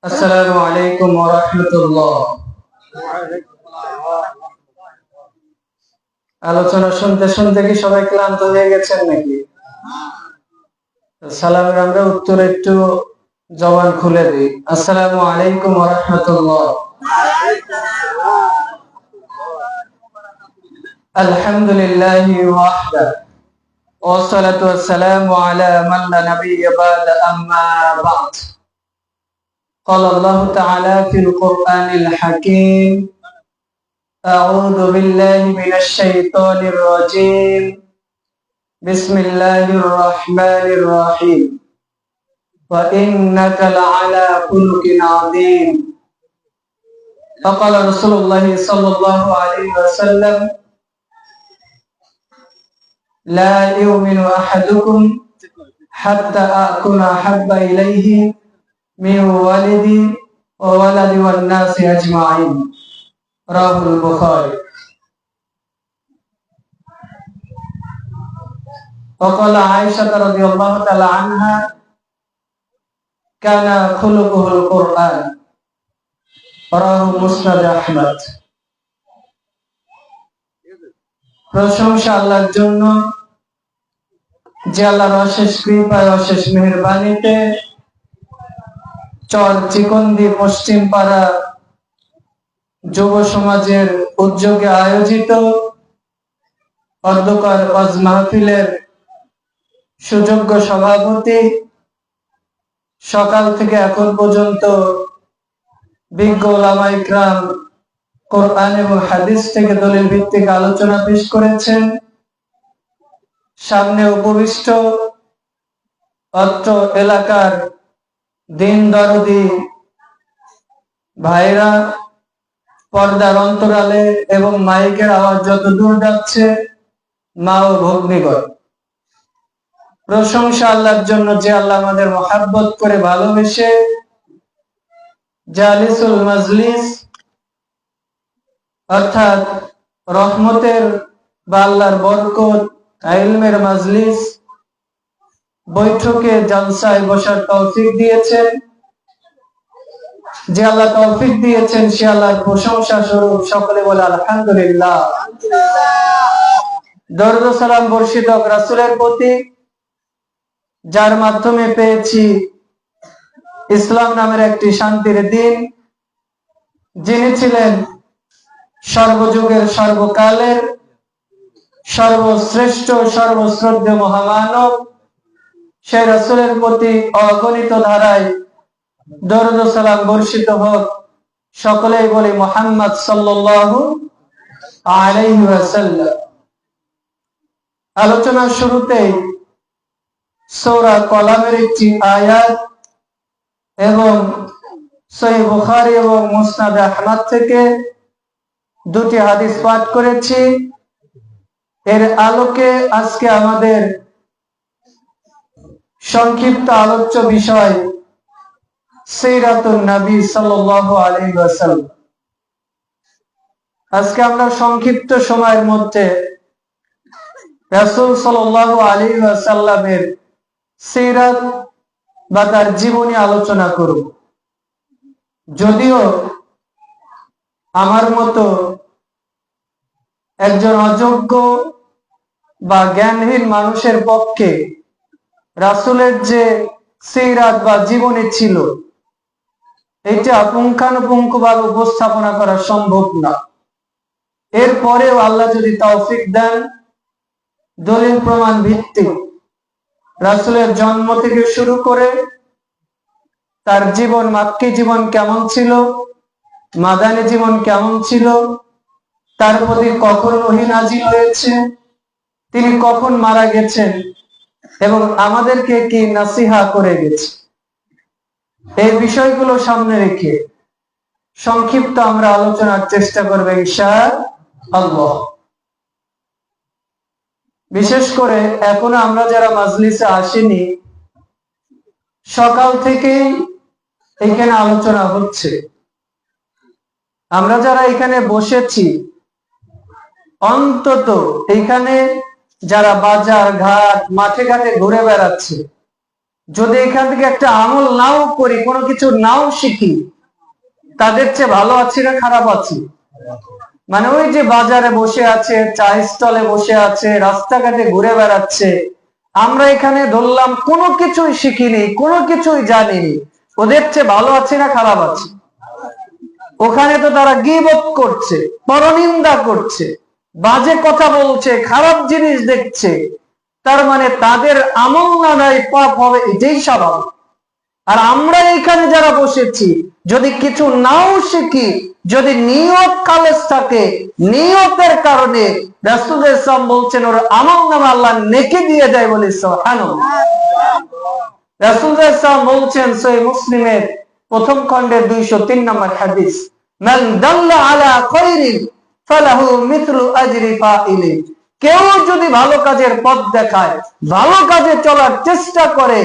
আসসালামু আলাইকুম ওয়া রাহমাতুল্লাহ। আলোচনা শুনতে শুনতে কি সবাই ক্লান্ত হয়ে গেছেন নাকি? সালামের আমরা উত্তর একটু জবান খুলে দিই। আসসালামু আলাইকুম ওয়া রাহমাতুল্লাহ। আলহামদুলিল্লাহি ওয়াহদা ওয়া সালাতু ওয়াসসালামু আলা মান লা নাবিয়্যা বা'দা আম্মা বা'দ। قال الله تعالى في القرآن الحكيم أعوذ بالله من الشيطان الرجيم بسم الله الرحمن الرحيم وإنك لعلى خلق عظيم فقال رسول الله صلى الله عليه وسلم لا يؤمن أحدكم حتى أكون أحب إليه من والدي وولدي والناس أجمعين رواه البخاري وقال عائشة رضي الله تعالى عنها كان خلقه القرآن رواه মুসনাদ আহমদ। প্রশংসা আল্লাহর জন্য যে আল্লাহর অশেষ কৃপায় অশেষ মেহেরবানিতে চর চিকন্দি পশ্চিম পাড়া যুব সমাজের উদ্যোগে আয়োজিত অর্ধকার ওয়াজ মাহফিলের সুযোগ্য সভাপতি, সকাল থেকে এখন পর্যন্ত বিজ্ঞ উলামা ইকরাম কোরআন এবং হাদিস থেকে দলিল ভিত্তিক আলোচনা পেশ করেছেন। সামনে উপবিষ্ট অত্র এলাকার দিন দরদি ভাইরা, পর্দার অন্তরালে এবং মাইকের আওয়াজ যত দূর যাচ্ছে মা ও ভগ্নীগণ, প্রশংসা আল্লাহর জন্য যে আল্লাহ আমাদের মহাব্বত করে ভালোবেসে জালিসুল মাজলিস অর্থাৎ রহমতের বা আল্লাহর বরকত ইলমের মাজলিস বৈঠকে জালসায় বসার তৌফিক দিয়েছেন। যে আল্লাহ তৌফিক দিয়েছেন সে আল্লাহর প্রশংসা স্বরূপ সকলে বলে আলহামদুলিল্লাহ। দরুদ ও সালাম বর্ষিত রাসূলের প্রতি, যার মাধ্যমে পেয়েছি ইসলাম নামের একটি শান্তির দিন, যিনি ছিলেন সর্বযুগের সর্বকালের সর্বশ্রেষ্ঠ সর্বশ্রদ্ধেয় মহামানব। সেই রাসূলের প্রতি অগণিত ধারায় দরুদ ও সালাম বর্ষিত হোক। সকলেই বলি মুহাম্মদ সাল্লাল্লাহু আলাইহি ওয়াসাল্লাম। আলোচনার শুরুতেই সূরা কলামের একটি আয়াত এবং সহিহ বুখারী এবং মুসনাদ আহমদ থেকে দুটি হাদিস পাঠ করেছি। এর আলোকে আজকে আমাদের সংক্ষিপ্ত আলোচ্য বিষয় সিরাতুন নবী সাল্লাল্লাহু আলাইহি ওয়াসাল্লাম। আজকে আমরা সংক্ষিপ্ত সময়ের মধ্যে রাসূল সাল্লাল্লাহু আলাইহি ওয়াসাল্লামের সিরাত বা তার জীবনী আলোচনা করব। যদিও আমার মতো একজন অযোগ্য বা জ্ঞানহীন মানুষের পক্ষে রাসূলের যে সিরাত বা জীবনী ছিল এটা পুঙ্খানুপুঙ্খভাবে উপস্থাপনা করা সম্ভব না। এরপরেও আল্লাহ যদি তৌফিক দেন, দলিল প্রমাণ ভিত্তিক রাসূলের জন্ম থেকে শুরু করে তার জীবন, মাক্কি জীবন কেমন ছিল, মাদানী জীবন কেমন ছিল, তার প্রতি কখন ওহী নাযিল হয়েছে, তিনি কখন মারা গেছেন এবং আমাদেরকে কি নসিহা করে গেছে, এই বিষয়গুলো সামনে রেখে সংক্ষিপ্ত আমরা আলোচনার চেষ্টা করব ইনশাআল্লাহ। বিশেষ করে এখনো আমরা যারা মাজলিসে আসেনি, সকাল থেকেই এখানে আলোচনা হচ্ছে। আমরা যারা এখানে বসেছি, অন্তত এখানে যারা বাজার ঘাট মাঠে ঘাটে ঘুরে বেড়াচ্ছে, যদি এখান থেকে একটা আমল নাও করি, কোনো কিছু নাও শিখি, তাদের চেয়ে ভালো আছি না খারাপ আছি? মানে ওই যে বাজারে বসে আছে, চা স্টলে বসে আছে, রাস্তাঘাটে ঘুরে বেড়াচ্ছে, আমরা এখানে ধরলাম কোনো কিছুই শিখিনি, কোনো কিছুই জানিনি, ওদের চেয়ে ভালো আছি না খারাপ আছি? ওখানে তো তারা গীবত করছে, পরনিন্দা করছে, বাজে কথা বলছে, খারাপ জিনিস দেখছে, তার মানে তাদের আমল নামায় পাপ হবে, এটাই স্বাভাবিক। আর আমরা এখানে যারা বসেছি, যদি কিছু নাও শিখি, যদি নিয়ত খালেস থাকে, নিয়তের কারণে রাসূল ইসলাম বলছেন ওর আমল নামা আল্লাহ নেকি দিয়ে দেয়, বলি সুবহানাল্লাহ। রাসূল ইসলাম বলছেন সহিহ মুসলিমের প্রথম খণ্ডের 203 নম্বর হাদিস, মান দাল্লা আলা খায়রিন ফালাহু মিথলু আজরি ফাইলি। কেউ যদি ভালো কাজের পথ দেখায়, ভালো কাজে চলার চেষ্টা করে,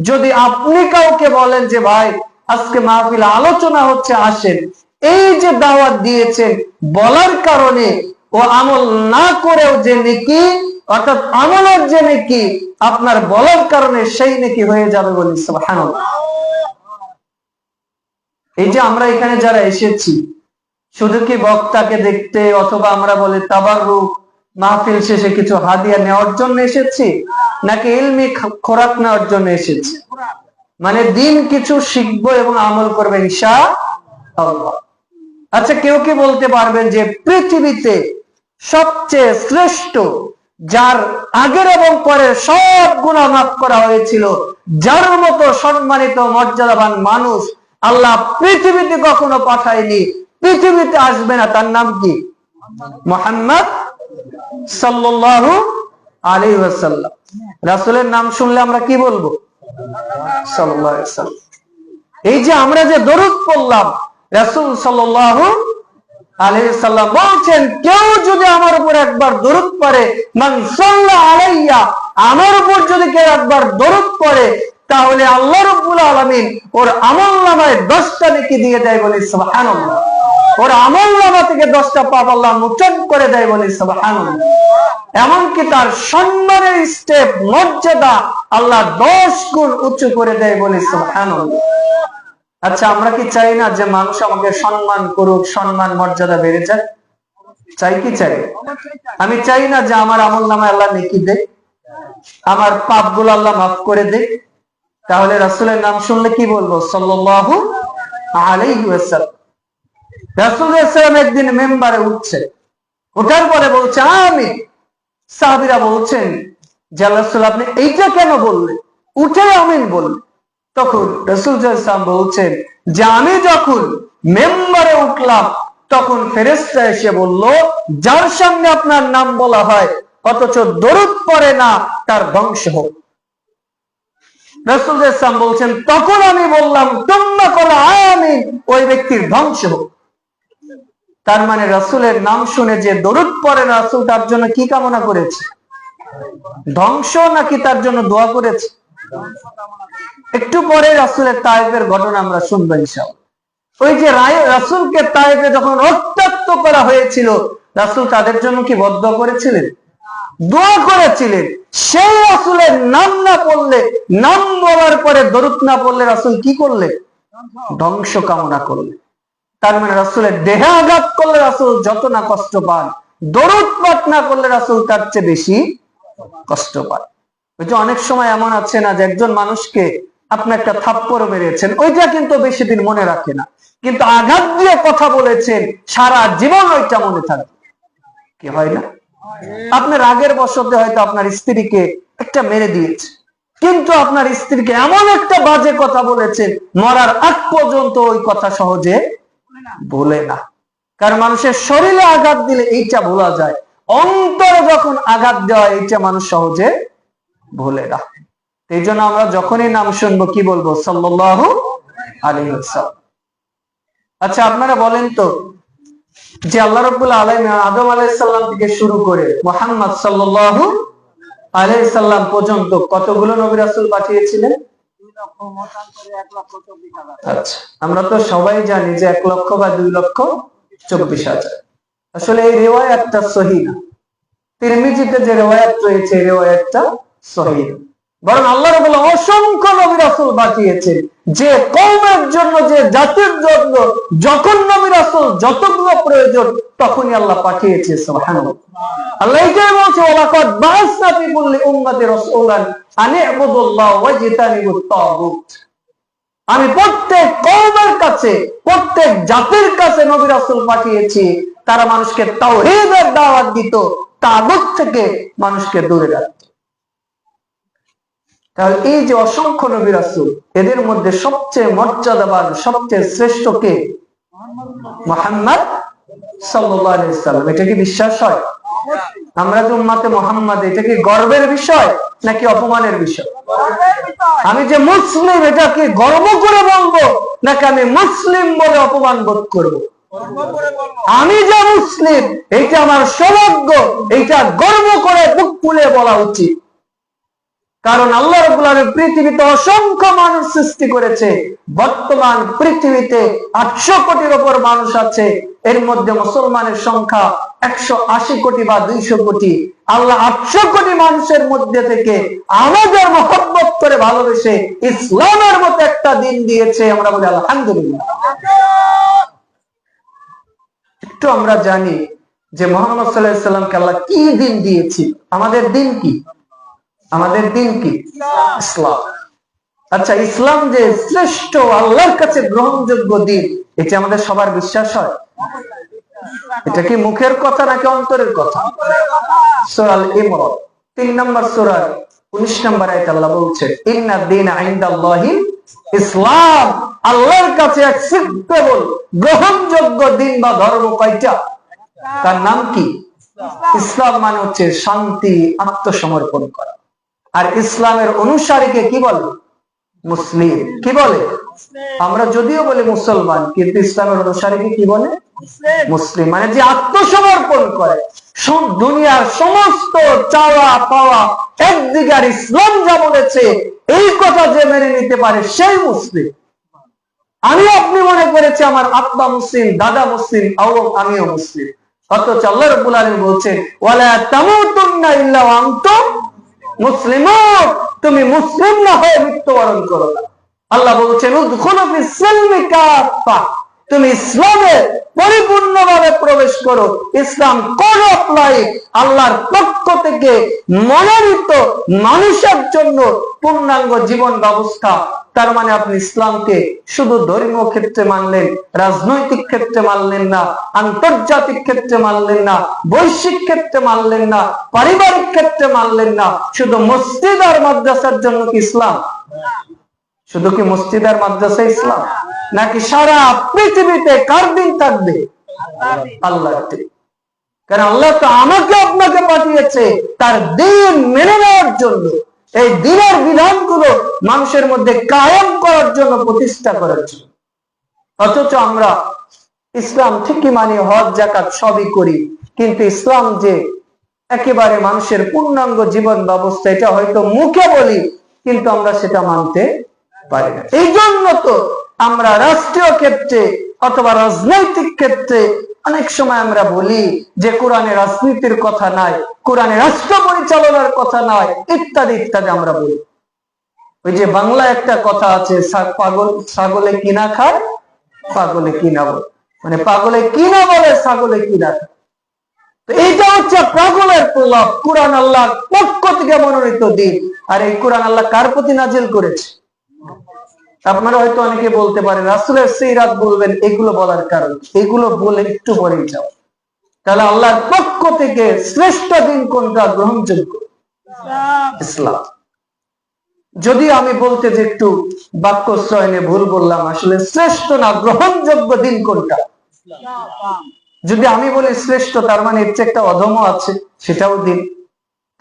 যদি আপনি কাউকে বলেন যে ভাই আজকে মাহফিল আলোচনা হচ্ছে আসেন, এই যে দাওয়াত দিয়েছেন বলার কারণে ও আমল না করেও যে নেকি, অর্থাৎ আমলের যে নেকি আপনার বলার কারণে সেই নেকি হয়ে যাবে, বলি সুবহানাল্লাহ। এই যে আমরা এখানে যারা এসেছি, শুধু কি বক্তাকে দেখতে অথবা আমরা বলি তাবাররুক, মাহফিল শেষে কিছু হাদিয়া নেওয়ার জন্য এসেছি, নাকি ইলমি খোরাক নেওয়ার জন্য এসেছি? মানে দিন কিছু শিখবো এবং আমল করবে ইনশাআল্লাহ। আচ্ছা, কেউ কি বলতে পারবেন যে পৃথিবীতে সবচেয়ে শ্রেষ্ঠ, যার আগের এবং পরের সব গুনাহ মাফ করা হয়েছিল, যার মতো সম্মানিত মর্যাদাবান মানুষ আল্লাহ পৃথিবীতে কখনো পাঠায়নি, পৃথিবীতে আসবে না, তার নাম কি? মুহাম্মদ সাল্লাল্লাহু আলাইহি ওয়াসাল্লাম। রাসূলের নাম শুনলে আমরা কি বলবো? সাল্লাল্লাহু আলাইহি ওয়াসাল্লাম। এই যে আমরা যে দরুদ পড়লাম, রাসূল সাল্লাল্লাহু আলাইহি ওয়াসাল্লাম বলছেন কেউ যদি আমার উপর একবার দরুদ পড়ে, মান সাল্লা আলাইয়া, আমার উপর যদি কেউ একবার দরুদ পড়ে, তাহলে আল্লাহ রাব্বুল আলামিন ওর আমলনামায় 10টা নেকি দিয়ে দেয়, বলি সুবহানাল্লাহ। ওর আমলনামা থেকে 10টা পাপ আল্লাহ মোচন করে দেয়, বলি সুবহানাল্লাহ। এমনকি তার সম্মানের স্টেপ, মর্যাদা আল্লাহ 10 গুণ উঁচু করে দেয়, বলি সুবহানাল্লাহ। আচ্ছা, আমরা কি চাই না যে মানুষ আমাকে সম্মান করুক, সম্মান মর্যাদা বেড়ে যাক? চাই কি চাই? আমি চাই না যে আমার আমলনামায় আল্লাহ নেকি দেয়, আমার পাপগুলো আল্লাহ মাফ করে দেয়। তাহলে রাসূলের নাম শুনলে কি বলবো? সাল্লাল্লাহু আলাইহি ওয়াসাল্লাম। রাসূল সাল্লাল্লাহু একদিন মেম্বারে উঠছে, ওঠার পরে বলছে আমিন। সাহাবীরা বলছেন যে আল্লাহর রাসূল আপনি এইটা কেন বললেন? উঠে আমিন বললেন। তখন রাসূল সাল্লাল্লাহু আলাইহি ওয়াসাল্লাম বলছেন যে আমি যখন মেম্বারে উঠলাম, তখন ফেরেশতা এসে বলল, যার সামনে আপনার নাম বলা হয় অথচ দরুদ পড়ে না, তার ধ্বংস হোক। রাসূল সাল্লাল্লাহু আলাইহি ওয়াসাল্লাম বলছেন তখন আমি বললাম তুম্মা কল আমিন, ওই ব্যক্তির ধ্বংস হোক। তার মানে রাসূলের নাম শুনে যে দরুদ পড়ে না, রাসূল তার জন্য কি কামনা করেছে? ধ্বংস, নাকি তার জন্য দোয়া করেছে? একটু পরে রাসূলের তায়েফের ঘটনা আমরা শুনবো ইনশাআল্লাহ। ওই যে রাসূলকে তায়েফে যখন রক্তাক্ত করা হয়েছিল, রাসূল তাদের জন্য কি বদদোয়া করেছিলেন? দোয়া করেছিলেন। সেই রাসূলের নাম না পড়লে, নাম বলার পরে দরুদ না পড়লে রাসূল কি করলে? ধ্বংস কামনা করলে। তার মানে রাসূলের দেহে আঘাত করলে রাসূল যত না কষ্ট পান, দরুদ পাঠ না করলে রাসূল তার চেয়ে বেশি কষ্ট পান। ওই যে অনেক সময় এমন আছে না যে একজন মানুষকে আপনি একটা থাপ্পড় মেরেছেন, ওইটা কিন্তু বেশি দিন মনে রাখে না, কিন্তু আঘাত দিয়ে কথা বলেছেন, সারা জীবন ওইটা মনে থাকবে। কি হয় না? আপনার রাগের বশতে হয়তো আপনার স্ত্রীকে একটা মেরে দিয়েছে, কিন্তু আপনার স্ত্রীকে এমন একটা বাজে কথা বলেছেন, মরার আগ পর্যন্ত ওই কথা সহজে ভুলে না। কারণ মানুষের শরীরে আঘাত দিলে এইটা ভোলা যায়, অন্তরে যখন আঘাত দেওয়া এইটা মানুষ সহজে ভুলে না। এই জন্য আমরা যখনই নাম শুনবো কি বলবো? সাল্লাল্লাহু আলাইহি ওয়াসাল্লাম। আচ্ছা, আপনারা বলেন তো যে আল্লাহ রাব্বুল আলামিন আদম আলাইহিস সালাম থেকে শুরু করে মুহাম্মদ সাল্লাল্লাহু আলাইহি সাল্লাম পর্যন্ত কতগুলো নবী রাসূল পাঠিয়েছিলেন? আচ্ছা, আমরা তো সবাই জানি যে 1 লক্ষ বা 2,24,000। আসলে এই রিওয়ায়াতটা সহিহ না। তিরমিজিতে যে রিওয়ায়াত রয়েছে, এই রিওয়ায়াতটা সহিহ। বরং আল্লাহ রাব্বুল অসংখ্য নবী রাসূল পাঠিয়েছেন, যে কওমের জন্য, যে জাতির জন্য যখন নবী রাসূল যতগুলো প্রয়োজন তখনই আল্লাহ পাঠিয়েছে। সুবহানাল্লাহ। আল্লাহ এটাই বলছে, ওয়ালাকাদ বা'আসনা ফি কুল্লি উম্মাতি রাসূলান আন ই'বুদুল্লাহ ওয়াজতানিবুত তাগুত। আমি প্রত্যেক কওমের কাছে, প্রত্যেক জাতির কাছে নবী রাসূল পাঠিয়েছি, তারা মানুষকে তাওহীদের দাওয়াত দিত, তাগুত থেকে মানুষকে দূরে রাখত। তাহলে এই যে অসংখ্য নবী রাসূল, এদের মধ্যে সবচেয়ে মর্যাদাবান, সবচেয়ে শ্রেষ্ঠ কে? মুহাম্মদ সাল্লাল্লাহু আলাইহি ওয়াসাল্লাম। এটা কি বিশ্বাস হয়? আমরা যে উম্মতে মুহাম্মদ, এটা কি গর্বের বিষয় নাকি অপমানের বিষয়? আমি যে মুসলিম, এটা কি গর্ব করে বলবো নাকি আমি মুসলিম বলে অপমান বোধ করবো? আমি যে মুসলিম, এটা আমার সৌভাগ্য, এটা গর্ব করে বুক ফুলে বলা উচিত। কারণ আল্লাহ রাব্বুল আলামিন পৃথিবীতে অসংখ্য মানুষ সৃষ্টি করেছে। বর্তমান পৃথিবীতে 800 কোটির উপর মানুষ আছে, এর মধ্যে মুসলমানের সংখ্যা 180 কোটি বা 200 কোটি। আল্লাহ 800 কোটি মানুষের মধ্যে থেকে আমাদের মহব্বত করে ভালোবেসে ইসলামের মতো একটা দিন দিয়েছে। আমরা বলি আলহামদুলিল্লাহ। একটু আমরা জানি যে মুহাম্মদ সাল্লাল্লাহু আলাইহি সাল্লামকে আল্লাহ কি দিন দিয়েছে। আমাদের দিন কি? আমাদের দিন কি? ইসলাম। আচ্ছা, ইসলাম যে শ্রেষ্ঠ, আল্লাহর কাছে গ্রহণযোগ্য দিন, এটা আমাদের সবার বিশ্বাস হয়? এটা কি মুখের কথা নাকি অন্তরের কথা? সূরা আল ইমরান 3 নম্বর সূরা 19 নম্বর আয়াতে আল্লাহ বলছে, ইন্নাদ দীনা ইনদাল্লাহিল ইসলাম। আল্লাহর কাছে অ্যাকসেপ্টেবল, গ্রহণযোগ্য দিন বা ধর্ম কয়টা? তার নাম কি? ইসলাম মানে হচ্ছে শান্তি, আত্মসমর্পণ করা। আর ইসলামের অনুসারীকে কি বলে? মুসলিম। কি বলে? আমরা যদিও বলি মুসলমান, কিন্তু ইসলামের অনুসারীকে কি বলে? মুসলিম। মানে যে আত্মসমর্পণ করে, দুনিয়ার সমস্ত চাওয়া পাওয়া একদিকে, আর ইসলাম যা বলেছে এই কথা যে মেনে নিতে পারে সেই মুসলিম। আমি আপনি মনে করেছি আমার আব্বা মুসলিম, দাদা মুসলিম, আমিও মুসলিম, অথচ আল্লাহ রাব্বুল আলামিন বলছেন, ওয়ালা তামুতুন্না ইল্লা ওয়া আনতুম মুসলিমুন। তুমি মুসলিম না হয়ে মৃত্যুবরণ করো না। আল্লাহ বলছেন, উদখুলু ফিস সিলমি কাফা। তুমি ইসলামে পরিপূর্ণভাবে প্রবেশ করো। ইসলাম কোন অ্যাপ্লাই আল্লাহর পক্ষ থেকে মনোনীত মানুষের জন্য পূর্ণাঙ্গ জীবন ব্যবস্থা। তার মানে আপনি ইসলামকে শুধু ধর্মীয় ক্ষেত্রে মানলেন, রাজনৈতিক ক্ষেত্রে মানলেন না, আন্তর্জাতিক ক্ষেত্রে মানলেন না, বৈশ্বিক ক্ষেত্রে মানলেন না, পারিবারিক ক্ষেত্রে মানলেন না, শুধু মসজিদ আর মাদ্রাসার জন্য কি ইসলাম? শুধু কি মসজিদ আর মাদ্রাসা ইসলাম? নাকি সারা পৃথিবীতে কার দিন থাকবে? আল্লাহর দিন। কারণ আল্লাহ তো আমাকে আপনাকে পাঠিয়েছে তার দিন মেনে নেওয়ার জন্য, এই দিনের বিধানগুলো মানুষের মধ্যে কায়েম করার জন্য, প্রতিষ্ঠা করার জন্য। অথচ আমরা ইসলাম ঠিকই মানি, হজ যাকাত সবই করি, কিন্তু ইসলাম যে একেবারে মানুষের পূর্ণাঙ্গ জীবন ব্যবস্থা, এটা হয়তো মুখে বলি কিন্তু আমরা সেটা মানতে পারি না। এই জন্য তো আমরা রাষ্ট্রীয় ক্ষেত্রে অথবা রাজনৈতিক ক্ষেত্রে অনেক সময় আমরা বলি যে কোরআনে রাজনীতির কথা নাই, কোরআনে রাষ্ট্র পরিচালনার কথা নয়, ইত্যাদি ইত্যাদি আমরা বলি। ওই যে বাংলা একটা কথা আছে, ছাগলে কিনা খায়, পাগলে কিনা বলে। মানে পাগলে কিনা বলে, ছাগলে কিনা খায়। তো এইটা হচ্ছে পাগলের প্রলাপ। কোরআন আল্লাহর পক্ষ থেকে মনোনীত দিন। আর এই কোরআন আল্লাহ কার প্রতি নাজিল করেছে? আপনারা হয়তো অনেকে বলতে পারেন রাসূলের সিরাত বলবেন, এগুলো বলার কারণ এগুলো বলে একটু পরেই যাও। তাহলে আল্লাহর পক্ষ থেকে শ্রেষ্ঠ দিন কোনটা? গ্রহণযোগ্য ইসলাম। যদি আমি বলতে যে একটু বাক্য চয়নে ভুল বললাম, আসলে শ্রেষ্ঠ না গ্রহণযোগ্য দিন কোনটা? যদি আমি বলি শ্রেষ্ঠ, তার মানে এর চেয়ে একটা অধম আছে, সেটাও দিন।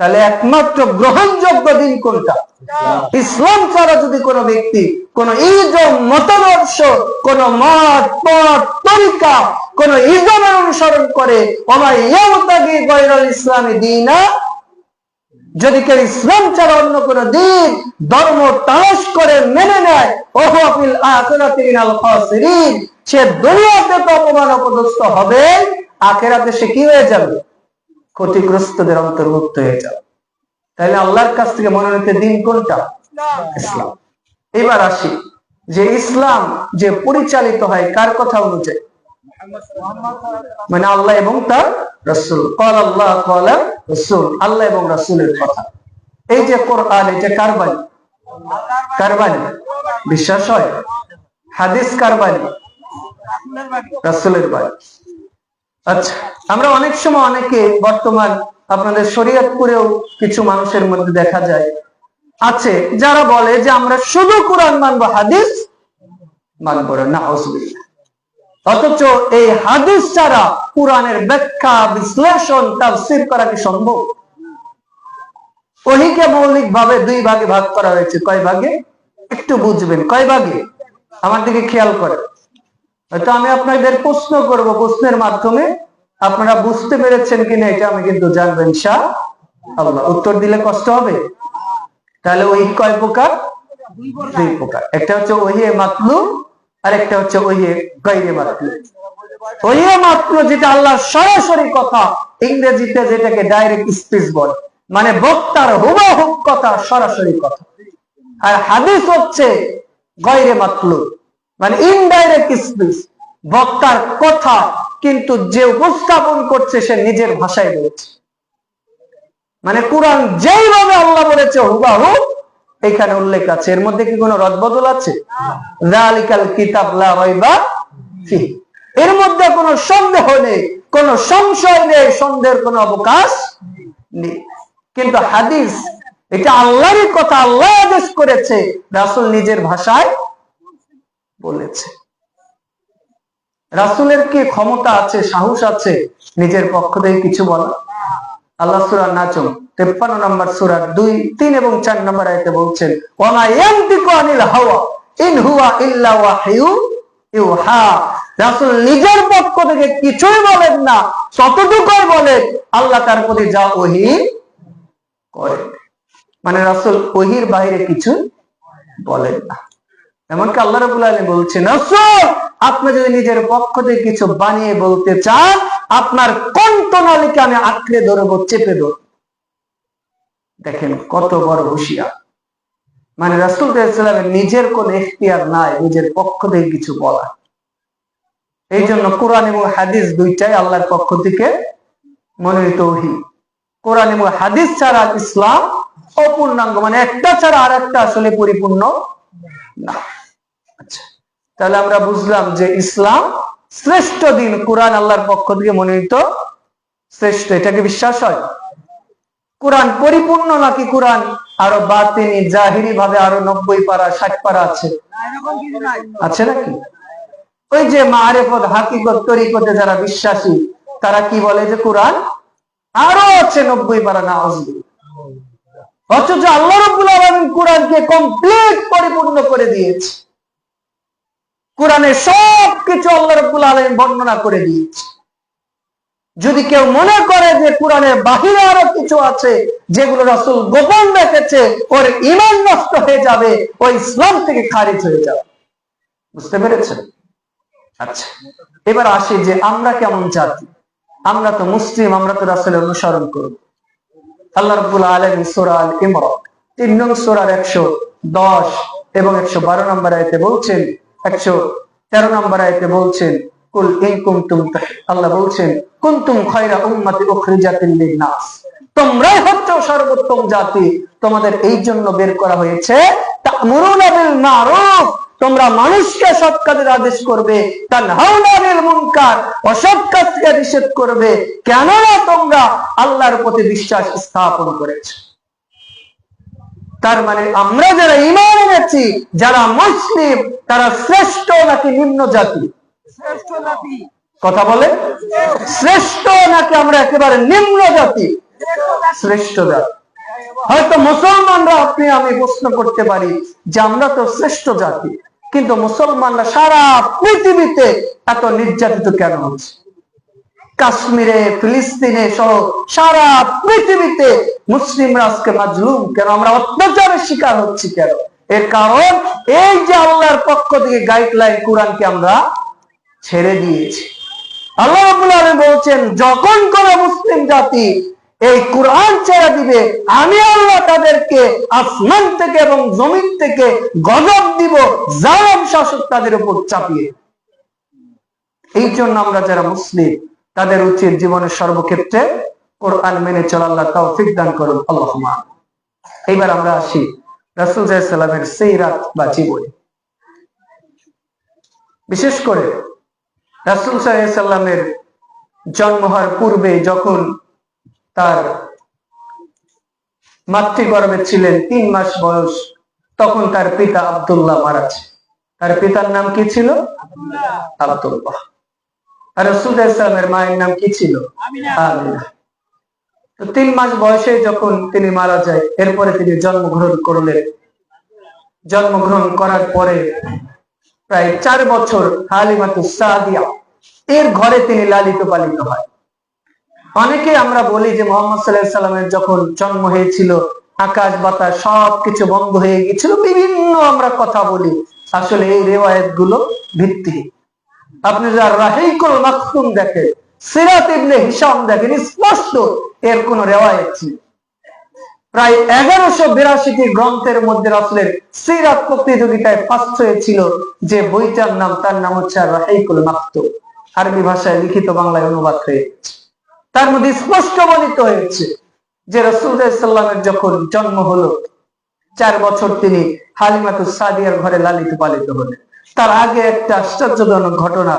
তাহলে একমাত্র গ্রহণযোগ্য দিন কোনটা? ইসলাম ছাড়া যদি কোনো ব্যক্তি কোন ইজম, মতাদর্শ, কোন মত, পথ, তরিকা, কোন ইজমের অনুসরণ করে, ইসলামী দীনা, যদি কেউ ইসলাম ছাড়া অন্য কোন দিন ধর্ম তালাশ করে মেনে নেয়, সে দুনিয়াতে তো অপমান অপদস্থ হবে, আখিরাতে সে কি হয়ে যাবে? ক্ষতিগ্রস্তদের অন্তর্ভুক্ত হয়ে যাবে। তাহলে আল্লাহর কাছ থেকে মনোনীত দিন কোনটা? ইসলাম। এবার আসি যে ইসলাম যে পরিচালিত হয় কার কথা অনুযায়ী? মানে আল্লাহ এবং তার রাসূল। ক্বালা আল্লাহ ক্বালা রাসূল, আল্লাহ এবং রাসূলের কথা। এই যে কোরআন, এটা কার বাণী? কার বাণী? বিশ্বাস হয়? হাদিস কার বাণী? রাসূলের বাণী। আচ্ছা, আমরা অনেক সময় অনেকে বর্তমান আপনাদের শরীয়তপুরেও কিছু মানুষের মধ্যে দেখা যায় আছে যারা বলে যে আমরা শুধু কোরআন মানবো, হাদিস মানবো না। নাউযুবিল্লাহ। অথচ এই হাদিস ছাড়া কোরআনের ব্যাখ্যা, বিশ্লেষণ, তাফসীর করা কি সম্ভব? ওহীকে মৌলিক ভাবে দুই ভাগে ভাগ করা হয়েছে। কয় ভাগে? একটু বুঝবেন। কয় ভাগে? আমার দিকে খেয়াল করেন। হয়তো আমি আপনাদের প্রশ্ন করব, প্রশ্নের মাধ্যমে আপনারা বুঝতে পেরেছেন কিনা এটা আমি কিন্তু জানবো ইনশাআল্লাহ। উত্তর দিলে কষ্ট হবে। তাহলে ওহী কয় প্রকার? দুই প্রকার। একটা হচ্ছে ওহী মাতলু, আর একটা হচ্ছে ওহী গায়রে মাতলু। ওহী মাতলু যেটা আল্লাহর সরাসরি কথা, ইংরেজিতে যেটাকে ডাইরেক্ট স্পিচ বলে, মানে বক্তার হুবহু কথা, সরাসরি কথা। আর হাদিস হচ্ছে গায়রে মাতলু, মানে ইনডাইরেক্ট স্পিচ, বক্তার কথা কিন্তু যে উপস্থাপন করছে সে নিজের ভাষায় বলছে। মানে কোরআন যেইভাবে আল্লাহ বলেছে হুবহু এখানে উল্লেখ আছে। এর মধ্যে কি কোনো রদবদল আছে? যালিকাল কিতাব লা রাইবা ফিহি। এর মধ্যে কোনো সন্দেহ নেই, কোনো সংশয় নেই, সন্দেহের কোনো অবকাশ নেই। কিন্তু হাদিস এটা আল্লাহরই কথা, আল্লাহ আদেশ করেছে, রাসূল নিজের ভাষায় বলেছে। রাসূলের কি ক্ষমতা আছে, সাহস আছে নিজের পক্ষ থেকে কিছু বলা? আল্লাহ সূরা নাজম 53 নম্বর সূরা 2, 3 এবং 4 নম্বর আয়াতে বলছেন, ওয়া মা ইয়ানতিকু আনিল হাওয়া ইন হুয়া ইল্লা ওয়াহয়ু ইউহা। রাসূল নিজের পক্ষ থেকে কিছুই বলেন না, ততটুকুই বলেন আল্লাহ তার প্রতি যা ওহী করেন। মানে রাসূল ওহীর বাইরে কিছু বলেন না। এমনকি আল্লাহ রাব্বুল আলামিন বলছেন, রাসূল আপনি যদি নিজের পক্ষ থেকে কিছু বানিয়ে বলতে চান, আপনার কণ্ঠনালীকে আমি আঁকড়ে ধরবো, চেপে ধরব। দেখেন কত বড় হুঁশিয়ার। মানে রাসূল সাল্লাল্লাহু আলাইহি ওয়াসাল্লামের নিজের কোন ইখতিয়ার নাই নিজের পক্ষ থেকে কিছু বলা। এই জন্য কোরআন এবং হাদিস দুইটাই আল্লাহর পক্ষ থেকে মনোনীত ওহী। কোরআন এবং হাদিস ছাড়া ইসলাম অপূর্ণাঙ্গ, মানে একটা ছাড়া আর একটা আসলে পরিপূর্ণ না। আচ্ছা, তাহলে আমরা বুঝলাম যে ইসলাম শ্রেষ্ঠ দিন, কোরআন আল্লাহর পক্ষ থেকে মনোনীত শ্রেষ্ঠ। এটাকে বিশ্বাস হয়? কোরআন পরিপূর্ণ নাকি কোরআন আরো বাতিনি জাহিরি ভাবে আরো 90 পারা 60 পারা আছে? আছে নাকি? ওই যে মারিফত, হাকিকত, তরিকতে যারা বিশ্বাসী তারা কি বলে যে কোরআন আরো আছে 90 পারা। নাউযুবিল্লাহ। অথচ আল্লাহ রাব্বুল আলামিন কোরআনকে কমপ্লিট পরিপূর্ণ করে দিয়েছে। কোরআনে সবকিছু আল্লাহ রাব্বুল আলামিন বর্ণনা করে দিয়েছে। যদি কেউ মনে করে যে কোরআনের বাহিরে আরো কিছু আছে যেগুলো রাসূল গোপন রেখেছে, ওর ঈমান নষ্ট হয়ে যাবে, ও ইসলাম থেকে খারিজ হয়ে যাবে। বুঝতে পেরেছেন? আচ্ছা, এবার আসি যে আমরা কেমন জাতি। আমরা তো মুসলিম, আমরা তো রাসূলের অনুসরণ করব। আল্লাহ রাব্বুল আলামিন সূরা আল ইমরান 3 নং সূরার 110 এবং 112 নম্বর আয়াতে বলছেন, 113 নম্বর আয়াতে বলছেন, কুল ইন কুনতুম, আল্লাহ বলছেন কুনতুম খায়রা উম্মাতি উখরিজাতিল লিন-নাস, তোমরাই হচ্ছ সর্বোত্তম জাতি, তোমাদের এই জন্য বের করা হয়েছে। তা'মুরুনা বিল মা'রুফ, তোমরা মানুষকে সৎ কাজের আদেশ করবে, তানহাউনা আনিল মুনকার, অসৎ কাজকে নিষেধ করবে, কেননা তোমরা আল্লাহর প্রতি বিশ্বাস স্থাপন করেছো। তার মানে আমরা যারা ঈমান এনেছি, যারা মুসলিম, তারা শ্রেষ্ঠ নাকি নিম্ন জাতি? শ্রেষ্ঠ জাতি। কথা বলে, শ্রেষ্ঠ নাকি আমরা একেবারে নিম্ন জাতি? শ্রেষ্ঠ জাতি। হয়তো মুসলমানরা আপনি আমি প্রশ্ন করতে পারি যে আমরা তো শ্রেষ্ঠ জাতি, কিন্তু মুসলমানরা সারা পৃথিবীতে এত নির্যাতিত কেন হচ্ছে? কাশ্মীরে, ফিলিস্তিনে সহ সারা পৃথিবীতে মুসলিমরা আজকে মাজলুম কেন? আমরা অত্যাচারের শিকার হচ্ছি কেন? এর কারণ এই যে আল্লাহর পক্ষ থেকে গাইডলাইন কোরআনকে আমরা ছেড়ে দিয়েছি। আল্লাহ রাব্বুল আলামিন বলছেন, যখন কোন মুসলিম জাতি এই কোরআন ছেড়ে দিবে, আমি আল্লাহ তাদেরকে আসমান থেকে এবং জমিন থেকে গজব দিব, জালিম শাসক তাদের উপর চাপিয়ে। এই জন্য আমরা যারা মুসলিম তাদের উচিত জীবনের সর্বক্ষেত্রে কোরআন মেনে চলা। আল্লাহ তৌফিক দান করুন, আল্লাহুম্মা। এইবার আমরা আসি রাসূল সাল্লাল্লাহু আলাইহি ওয়াসাল্লামের সিরাত বা জীবনী। বিশেষ করে রাসূল সাল্লাল্লাহু আলাইহি ওয়াসাল্লামের জন্ম হওয়ার পূর্বে যখন তার মাতৃগর্ভে ছিলেন 3 মাস বয়স, তখন তার পিতা আব্দুল্লাহ মারা যায়। তার পিতার নাম কি ছিল? আব্দুল্লাহ। আর রাসূল সাল্লাল্লাহু আলাইহি ওয়াসাল্লামের মায়ের নাম কি ছিল? আমিনা। তো 3 মাস বয়সে যখন তিনি মারা যায়, এরপরে তিনি জন্মগ্রহণ করলেন। জন্মগ্রহণ করার পরে প্রায় 4 বছর হালিমাতুস সাদিয়া এর ঘরে তিনি লালিত পালিত হয়। অনেকে আমরা বলি যে মুহাম্মদ সাল্লাল্লাহু আলাইহি ওয়াসাল্লামের যখন জন্ম হয়েছিল আকাশ বাতাস সবকিছু বন্ধ হয়ে গিয়েছিল, বিভিন্ন আমরা কথা বলি। আসলে এই রিওয়ায়াত গুলো ভিত্তিহীন। আপনি যারা রাহিকুল মাকতুম দেখেন, সিরাত ইবনে হিশাম দেখেন, স্পষ্ট এর কোন রিওয়ায়াত নেই। প্রায় 1182টি গ্রন্থের মধ্যে রাসূলের সিরাত প্রতিযোগিতায় ফার্স্ট হয়েছিল যে বইটার নাম, তার নাম হচ্ছে রাহিকুল মাকতুম। আরবি ভাষায় লিখিত, বাংলায় অনুবাদ হয়েছে। তার মধ্যে স্পষ্ট বর্ণিত হয়েছে যে রাসূলুল্লাহ সাল্লাল্লাহু আলাইহি ওয়াসাল্লামের যখন জন্ম হলো 4 বছর তিনি হালিমাতুস সাদিয়ার ঘরে লালিত পালিত হলেন। তার আগে একটা আশ্চর্যজনক ঘটনা।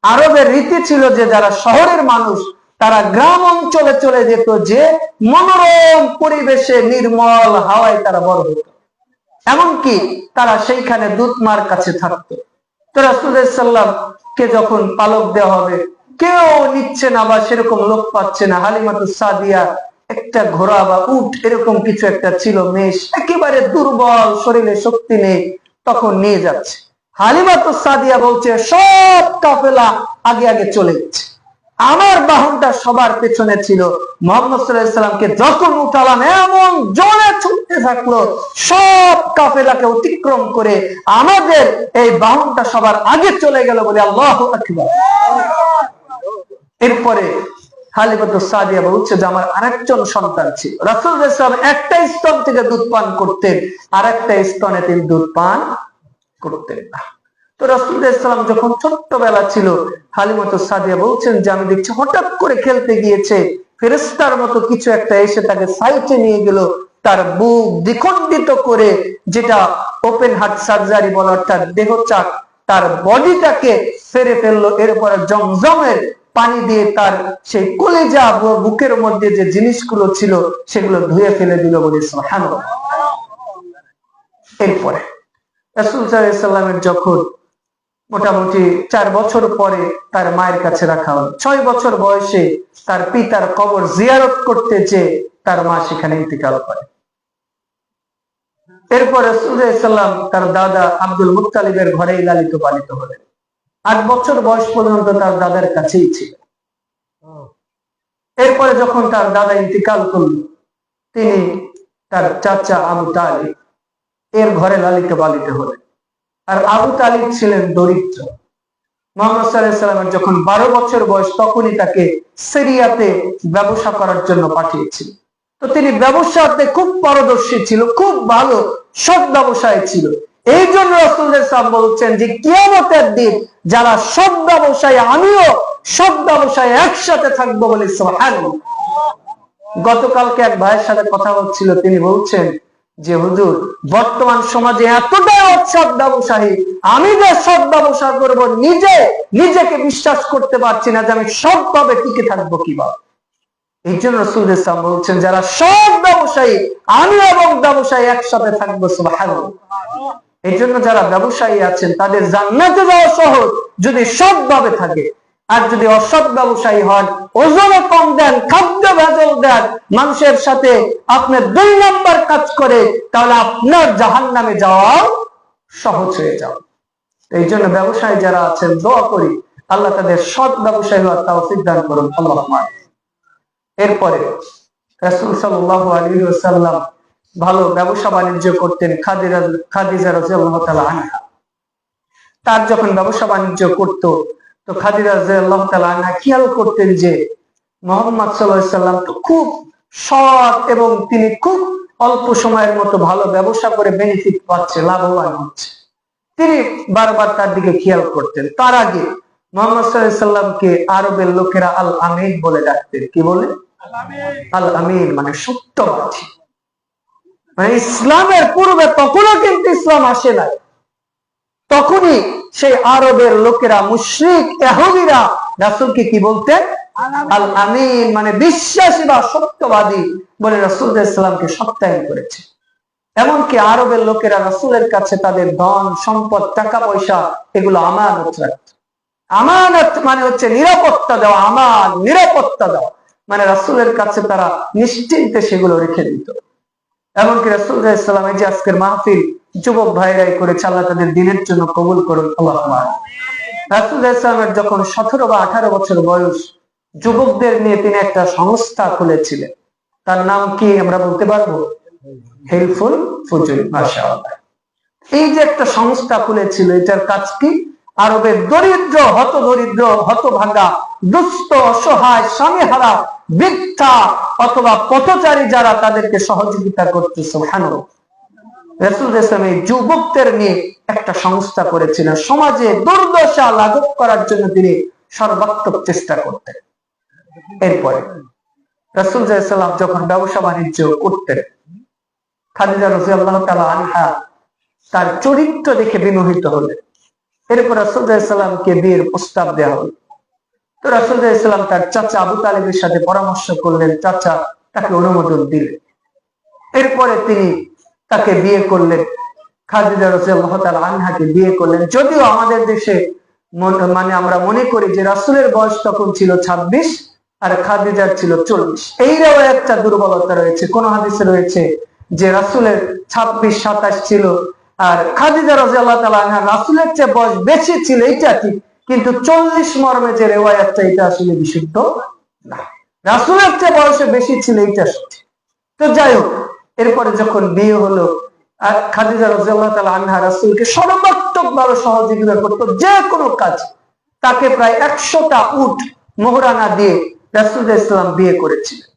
আরবের রীতি ছিল যে যারা শহরের মানুষ তারা গ্রাম অঞ্চলে চলে যেত, যে মনোরম পরিবেশে নির্মল হাওয়ায় তারা বড় হতো। এমনকি তারা সেইখানে দুধমার কাছে থাকতো। তো রাসূলুল্লাহ সাল্লাল্লাহু আলাইহি ওয়াসাল্লামকে যখন পালক দেওয়া হবে, কেউ নিচ্ছে না বা সেরকম লোক পাচ্ছে না। হালিমাতুস সাদিয়া একটা ঘোড়া বা উট এরকম কিছু একটা ছিল, মেষ, একেবারে দুর্বল, শরীরে শক্তি নেই, তখন নিয়ে যাচ্ছে। হালিমাতুস সাদিয়া বলছে, সব কাফেলা আগে আগে চলে যাচ্ছে, আমার বাহনটা সবার পেছনে ছিল। মুহাম্মদ সাল্লাল্লাহু আলাইহি ওয়াসাল্লামকে যখন উঠালাম এমন জোরে ছুটতে থাকলো, সব কাফেলাকে অতিক্রম করে আমাদের এই বাহনটা সবার আগে চলে গেল, বলে আল্লাহু আকবার। এরপরে হালিমাতুস সাদিয়া বলছে যে আমার আরেকজন সন্তান ছিল। রাসূল সাল্লাল্লাহু আলাইহি ওয়াসাল্লাম একটা স্তন থেকে দুধ পান করতেন, আরেকটা স্তনে তিনি দুধ পান করতেন না। তো রাসূল সাল্লাল্লাহু আলাইহি ওয়াসাল্লাম যখন ছোট্টবেলা ছিল, হালিমাতুস সাদিয়া বলছেন যে আমি দেখছি হঠাৎ করে খেলতে গিয়েছে, ফেরেশতার মতো কিছু একটা এসে তাকে সাইডে নিয়ে গেল, তার বুক দ্বিখণ্ডিত করে, যেটা ওপেন হার্ট সার্জারি বলা, তার দেহচাক, তার বডিটাকে ফেরে ফেললো। এরপরে জমজমের পানি দিয়ে তার সেই কলিজা, বুকের মধ্যে যে জিনিসগুলো ছিল সেগুলো ধুয়ে ফেলে দিল, বলে সুবহানাল্লাহ। এরপরে রাসূল সাল্লাল্লাহু আলাইহি ওয়াসাল্লামের যখন মোটামুটি 4 বছর পরে তার মায়ের কাছে রাখা হল, 6 বছর বয়সে তার পিতার কবর জিয়ারত করতে যে তার মা সেখানে ইন্তিকাল করে। এরপর রাসূল সাল্লাল্লাহু আলাইহি ওয়াসাল্লাম তার দাদা আব্দুল মুত্তালিবের ঘরেই লালিত পালিত হলেন। 8 বছর বয়স পর্যন্ত তার দাদার কাছেই ছিল। এরপরে যখন তার দাদা ইন্তিকাল করল, তিনি তার চাচা আবু তালিব এর ঘরে লালিত পালিত হলেন। আর আবু তালিব ছিলেন দরিদ্র। মুহাম্মদ সাল্লাল্লাহু আলাইহি ওয়াসাল্লামের যখন 12 বছর বয়স, তখনই তাকে সিরিয়াতে ব্যবসা করার জন্য পাঠিয়েছিল। তো তিনি ব্যবসাতে খুব পারদর্শী ছিল, খুব ভালো সৎ ব্যবসায়ী ছিল। এই জন্য রাসূলুল্লাহ সাল্লাল্লাহু আলাইহি ওয়াসাল্লাম বলছেন যে কিয়ামতের দিন যারা সৎ ব্যবসায়ী, আমিও সৎ ব্যবসায়ী একসাথে থাকবো, বলে সুবহানাল্লাহ। গতকালকে এক ভাইয়ের সাথে কথা হচ্ছিল, তিনি বলছেন যে হুজুর, বর্তমান সমাজে এতটাই অসৎ ব্যবসায়ী, আমি যে সৎ ব্যবসা করবো নিজেকে বিশ্বাস করতে পারছি না যে আমি সৎভাবে টিকে থাকবো কিভাবে। এই জন্য রাসূলুল্লাহ সাল্লাল্লাহু আলাইহি ওয়াসাল্লাম বলছেন যারা সৎ ব্যবসায়ী, আমি এবং ব্যবসায়ী একসাথে থাকবো, সুবহানাল্লাহ। এই জন্য যারা ব্যবসায়ী আছেন তাদের জান্নাতে যাওয়া সহজ যদি সৎভাবে থাকে। আর যদি অসৎ ব্যবসায়ী হন, ওজনে কম দেন, খাদ্য ভেজাল দেন, মানুষের সাথে আপনি 2 নাম্বার কাজ করে, তাহলে আপনার জাহান্নামে যাওয়া সহজ হয়ে যাবে। এই জন্য ব্যবসায়ী যারা আছেন, দোয়া করি আল্লাহ তাদের সৎ ব্যবসায়ী হওয়ার তৌফিক দান করুন, আল্লাহুম্মা। এরপরে রাসূল সাল্লাল্লাহু আলাইহি ওয়াসাল্লাম ভালো ব্যবসা বাণিজ্য করতেন। খাদিজা রাদিয়াল্লাহু তাআলা আনহা, তার যখন ব্যবসা বাণিজ্য করত, তো খাদিজা রাদিয়াল্লাহু তাআলা আনহা খেয়াল করতেন যে মুহাম্মদ সাল্লাল্লাহু আলাইহি ওয়াসাল্লাম তো খুব সৎ এবং তিনি খুব অল্প সময়ের মতো ভালো ব্যবসা করে বেনিফিট পাচ্ছে, লাভবান হচ্ছে। তিনি বারবার তার দিকে খেয়াল করতেন। তার আগে মুহাম্মদ সাল্লাল্লাহু আলাইহি সাল্লামকে আরবের লোকেরা আল আমিন বলে ডাকতেন। কি বলে? আল আমিন, মানে সত্যবাদী। মানে ইসলামের পূর্বে তখনও কিন্তু ইসলাম আসে নাই, তখনই সেই আরবের লোকেরা মুশরিক ইহুদিরা রাসূলকে কি বলতেন? আল আমিন, মানে বিশ্বাসী বা সত্যবাদী বলে রাসূল সাল্লাল্লাহু আলাইহি সাল্লামকে সত্যায়ন করেছে। এমনকি আরবের লোকেরা রাসূলের কাছে তাদের ধন সম্পদ টাকা পয়সা এগুলো আমানত রাখত। আমানত মানে হচ্ছে নিরাপত্তা দেওয়া, আমান নিরাপত্তা দেওয়া, মানে রাসূলের কাছে তারা নিশ্চিন্তে সেগুলো রেখে দিত। এমনকি রাসূল সাল্লাল্লাহু আলাইহি সাল্লাম, এই যে আজকের মাহফিল যুবক ভাইরাই করেছে, আল্লাহ তাদের দিনের জন্য কবুল করুন। আল্লাহুম্মা আমিন। রাসূল সাল্লাল্লাহু আলাইহি সাল্লামের যখন 17 বা 18 বছর বয়স, যুবকদের নিয়ে তিনি একটা সংস্থা খুলেছিলেন। তার নাম কি আমরা বলতে পারবো? হেল্পফুল ফুজুল। মাশাআল্লাহ। এই যে একটা সংস্থা খুলেছিল, এটার কাজ কি? আরবের দরিদ্র, হতদরিদ্র, হতভাগা, দুস্থ, অসহায়, স্বামীহারা, বৃদ্ধা অথবা পথচারী যারা, তাদেরকে সহযোগিতা করতে। সুবহানাল্লাহ। রাসূল সাল্লাল্লাহু আলাইহি ওয়াসাল্লাম এই যুবকদের নিয়ে একটা সংস্থা করেছিলেন। সমাজে দুর্দশা লাঘব করার জন্য তিনি সর্বাত্মক চেষ্টা করতেন। এরপরে রাসূল সাল্লাল্লাহু আলাইহি ওয়াসাল্লাম যখন ব্যবসা বাণিজ্য করতেন, খাদিজা রাদিয়াল্লাহু তাআলা আনহা তার চরিত্র দেখে বিমোহিত হলেন। এরপর রাসূল সাল্লাল্লাহু আলাইহি ওয়াসাল্লামকে বিয়ের প্রস্তাব দেওয়া হলো। তো রাসূল সাল্লাল্লাহু আলাইহি ওয়াসাল্লাম তার চাচা আবু তালেবের সাথে পরামর্শ করলেন, চাচা তাকে অনুমোদন দিলেন। এরপরে তিনি তাকে বিয়ে করলেন, খাদিজা রাদিয়াল্লাহু তাআলা আনহাকে বিয়ে করলেন। যদিও আমাদের দেশে মানে আমরা মনে করি যে রাসূলের বয়স তখন ছিল 26 আর খাদিজার ছিল 40। এই একটা দুর্বলতা রয়েছে। কোন হাদিসে রয়েছে যে রাসূলের 26, 27 ছিল, আর খাদিজা রাদিয়াল্লাহু তাআলা আনহা রাসূলের চেয়ে বয়স বেশি ছিল, এটা ঠিক, কিন্তু 40 মর্মে যে রিওয়ায়াতটা, এটা আসলে বিশুদ্ধ না। রাসূলের চেয়ে বয়সে বেশি ছিল, এটা সঠিক। তো যাই হোক, এরপরে যখন বিয়ে হলো, আর খাদিজা রাদিয়াল্লাহু তাআলা আনহা রাসূলকে সর্বাত্মক ভাবে সহযোগিতা করতো যে কোনো কাজ। তাকে প্রায় 100টা উট মোহরানা দিয়ে রাসূল সাল্লাল্লাহু আলাইহি ওয়াসাল্লাম বিয়ে করেছিলেন।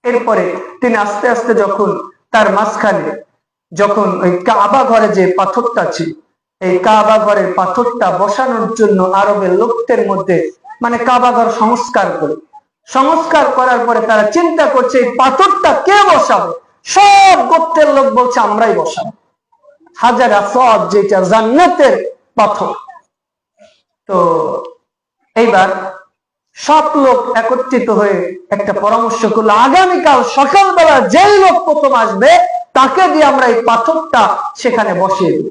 এরপরে তিনি আস্তে আস্তে যখন তার মাঝখানে যখন ওই কাবা ঘরে যে পাথরটা ছিল, এই কাবা ঘরের পাথরটা বসানোর জন্য আরবের লোকদের মধ্যে মানে কাবা ঘর সংস্কার করার পরে তারা চিন্তা করছে এই পাথরটা কে বসাবে। সব গোত্রের লোক বলছে আমরাই বসাবো। হাজার আসওয়াদ, যেটা জান্নাতের পাথর। তো এইবার সব লোক একত্রিত হয়ে একটা পরামর্শ করলো, আগামীকাল সকালবেলা যেই লোক প্রথম আসবে তাকে দিয়ে আমরা এই পাথরটা সেখানে বসিয়ে দেব।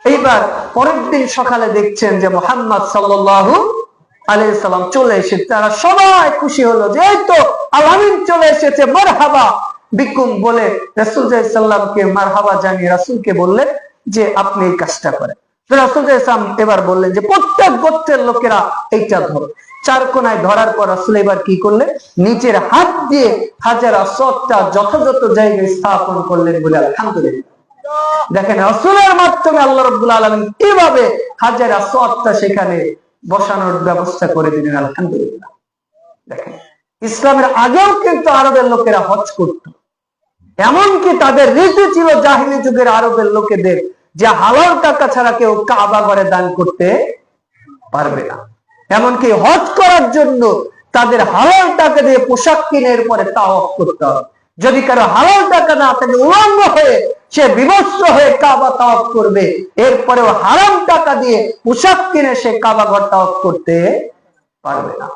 এইবার পরের দিন সকালে দেখছেন যে মুহাম্মদ সাল্লাল্লাহু আলাইহি সাল্লাম চলে এসে, তারা সবাই খুশি হলো যে এই তো আল আমিন চলে এসেছে, মারহাবা বিকুম বলে রাসূল সাল্লাল্লাহু আলাইহি সাল্লামকে মারহাবা জানিয়ে রাসূলকে বললেন যে আপনি এই কাজটা করেন। রাসূল সাল্লাল্লাহু আলাইহি সাল্লাম এবার বললেন যে প্রত্যেক গোত্রের লোকেরা এইটা ধরো। চার কোনায় ধরার পর রাসূল এবার কি করলেন? নিচের হাত দিয়ে হাজার আসওয়াদটা যথাযথ জায়গায় স্থাপন করলেন বলে আলহামদুলিল্লাহ। দেখেন রাসূলের মাধ্যমে আল্লাহ রাব্বুল আলামিন কিভাবে হাজার আসওয়াদটা সেখানে বসানোর ব্যবস্থা করে দিলেন। আলহামদুলিল্লাহ। দেখেন ইসলামের আগেও কিন্তু আরবের লোকেরা হজ করত। এমনকি তাদের রীতি ছিল জাহিলি যুগের আরবের লোকেদের যে হালাল টাকা ছাড়া কেউ কাবা ঘরে দান করতে পারবে না। এমনকি হজ করার জন্য তাদের হালাল টাকা দিয়ে পোশাক কিনে এরপরে তাওয়াফ করতে হবে। যদি কারো হালাল টাকা না থাকে, উলঙ্গ হয়ে সে বিবস্ত্র হয়ে কাবা তাওয়াফ করবে, এরপরেও হারাম টাকা দিয়ে পোশাক কিনে সে কাবা ঘর তাওয়াফ করতে পারবে না।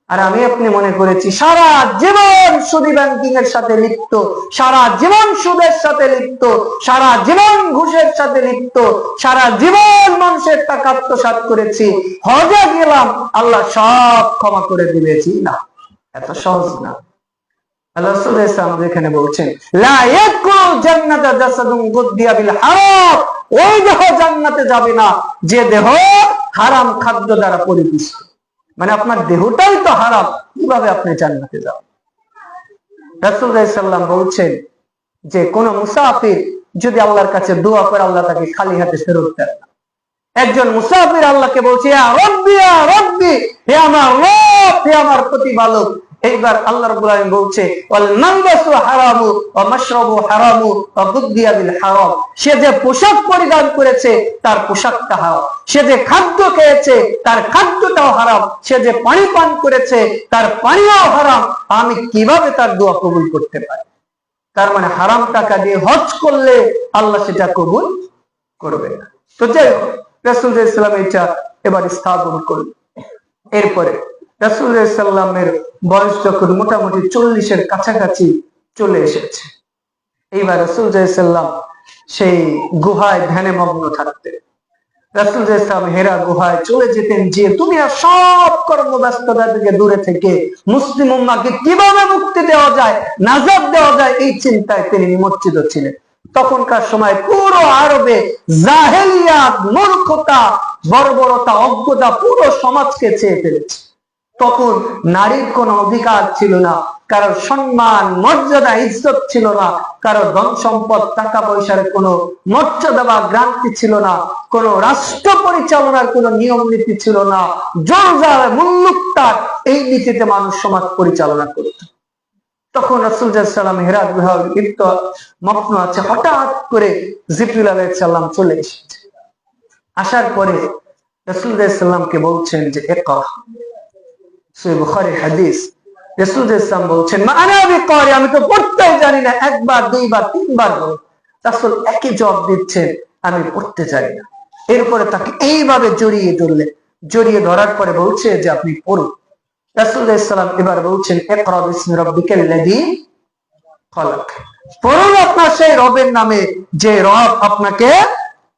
আর আমি আপনি মনে করেছি সারা জীবন সুদী ব্যাংকিং এর সাথে লিপ্ত, সারা জীবন সুদের সাথে লিপ্ত, সারা জীবন ঘুষের সাথে লিপ্ত, সারা জীবন মানুষের টাকা আত্মসাৎ করেছি, হজে গেলাম আল্লাহ সব ক্ষমা করে দিয়েছি। না, এত সহজ না। আল্লাহ রাসূল সাল্লাল্লাহু আলাইহি ওয়াসাল্লাম এখানে বলছেন লা ইয়াকুল জান্নাতা জাসাদুন গুদ্দিয়া বিল হারাম, ওই দেহ জান্নাতে যাবে না যে দেহ হারাম খাদ্য দ্বারা পরিপুষ্ট। মানে আপনার দেহটাই তো হারাম, কিভাবে আপনি জান্নাতে যাবেন? রাসূল সাল্লাল্লাহু আলাইহি ওয়াসাল্লাম বলছেন যে কোন মুসাফির যদি আল্লাহর কাছে দোয়া করে, আল্লাহ তাকে খালি হাতে ফেরত দেন না। একজন মুসাফির আল্লাহকে বলছে ইয়া রাব্বি ইয়া রাব্বি, হে আমার রব, হে আমার প্রতিপালক, এইবার আল্লাহ রাব্বুল আলামিন বলছে ওয়াল মালবাসু হারামু ওয়া মাশরাবু হারামু ওয়া গুদ্দিয়া বিল হারাম, সে যে পোশাক পরিধান করেছে তার পোশাকটা হারাম, সে যে খাদ্য খেয়েছে তার খাদ্যটাও হারাম, সে যে পানি পান করেছে তার পানিও হারাম। আমি কিভাবে তার দোয়া কবুল করতে পারি? তার মানে হারাম টাকা দিয়ে হজ করলে আল্লাহ সেটা কবুল করবে না। তো যাই হোক, রাসূল সাল্লাল্লাহু আলাইহি ওয়াসাল্লাম এটা এবার স্থাপন করলেন। এরপরে রাসূল সাল্লাল্লাহু আলাইহি ওয়াসাল্লামের বয়স যখন মোটামুটি 40-এর কাছাকাছি চলে এসেছে, এইবার রাসূল সাল্লাল্লাহু আলাইহি ওয়াসাল্লাম সেই গুহায় ধ্যানে মগ্ন থাকতেন। রাসূল সাল্লাল্লাহু আলাইহি ওয়াসাল্লাম হেরা গুহায় চলে যেতেন, যে দুনিয়ার সব কর্মব্যস্ততা থেকে দূরে থেকে মুসলিম উম্মাহকে কিভাবে মুক্তি দেওয়া যায়, নাজাত দেওয়া যায়, এই চিন্তায় তিনি নিমজ্জিত ছিলেন। তখনকার সময় পুরো আরবে জাহেলিয়াত, মূর্খতা, বর্বরতা, অজ্ঞতা পুরো সমাজকে ছেয়ে ফেলেছে। তখন নারীর কোনো অধিকার ছিল না, কারোর সম্মান, মর্যাদা, ইজ্জত ছিল না, কারো ধন সম্পদ, টাকা পয়সার কোনো মর্যাদা বা গ্রান্তি ছিল না, কোনো রাষ্ট্র পরিচালনার কোনো নিয়ম নীতি ছিল না। জোরজার, মুল্লুকতার এই নীতিতে মানুষ সমাজ পরিচালনা করত। তখন রাসূল সাল্লাল্লাহু আলাইহি ওয়াসাল্লাম হেরা গুহায় লিপ্ত মগ্ন আছে, হঠাৎ করে জিবরিল আলাইহিস সালাম চলে এসেছে। আসার পরে রাসূল সাল্লাল্লাহু আলাইহি ওয়াসাল্লামকে বলছেন যে ইকরা, সহিহ বুখারী হাদিস। রাসূল সাল্লাল্লাহু আলাইহি ওয়াসাল্লাম বলছেন মা আনা বিকারি, আমি তো পড়তেই জানি না। একবার, দুইবার, তিনবার বলে রাসূল একই জবাব দিচ্ছেন, আমি পড়তে জানি না। এরপরে তাকে এইভাবে জড়িয়ে ধরলেন, জড়িয়ে ধরার পরে বলছে যে আপনি পড়ুন। রাসূল সাল্লাল্লাহু আলাইহি ওয়াসাল্লাম এবার বলছেন ইকরা বিসমি রাব্বিকাল্লাযী খলাক, পড়ুন আপনার সেই রবের নামে যে রব আপনাকে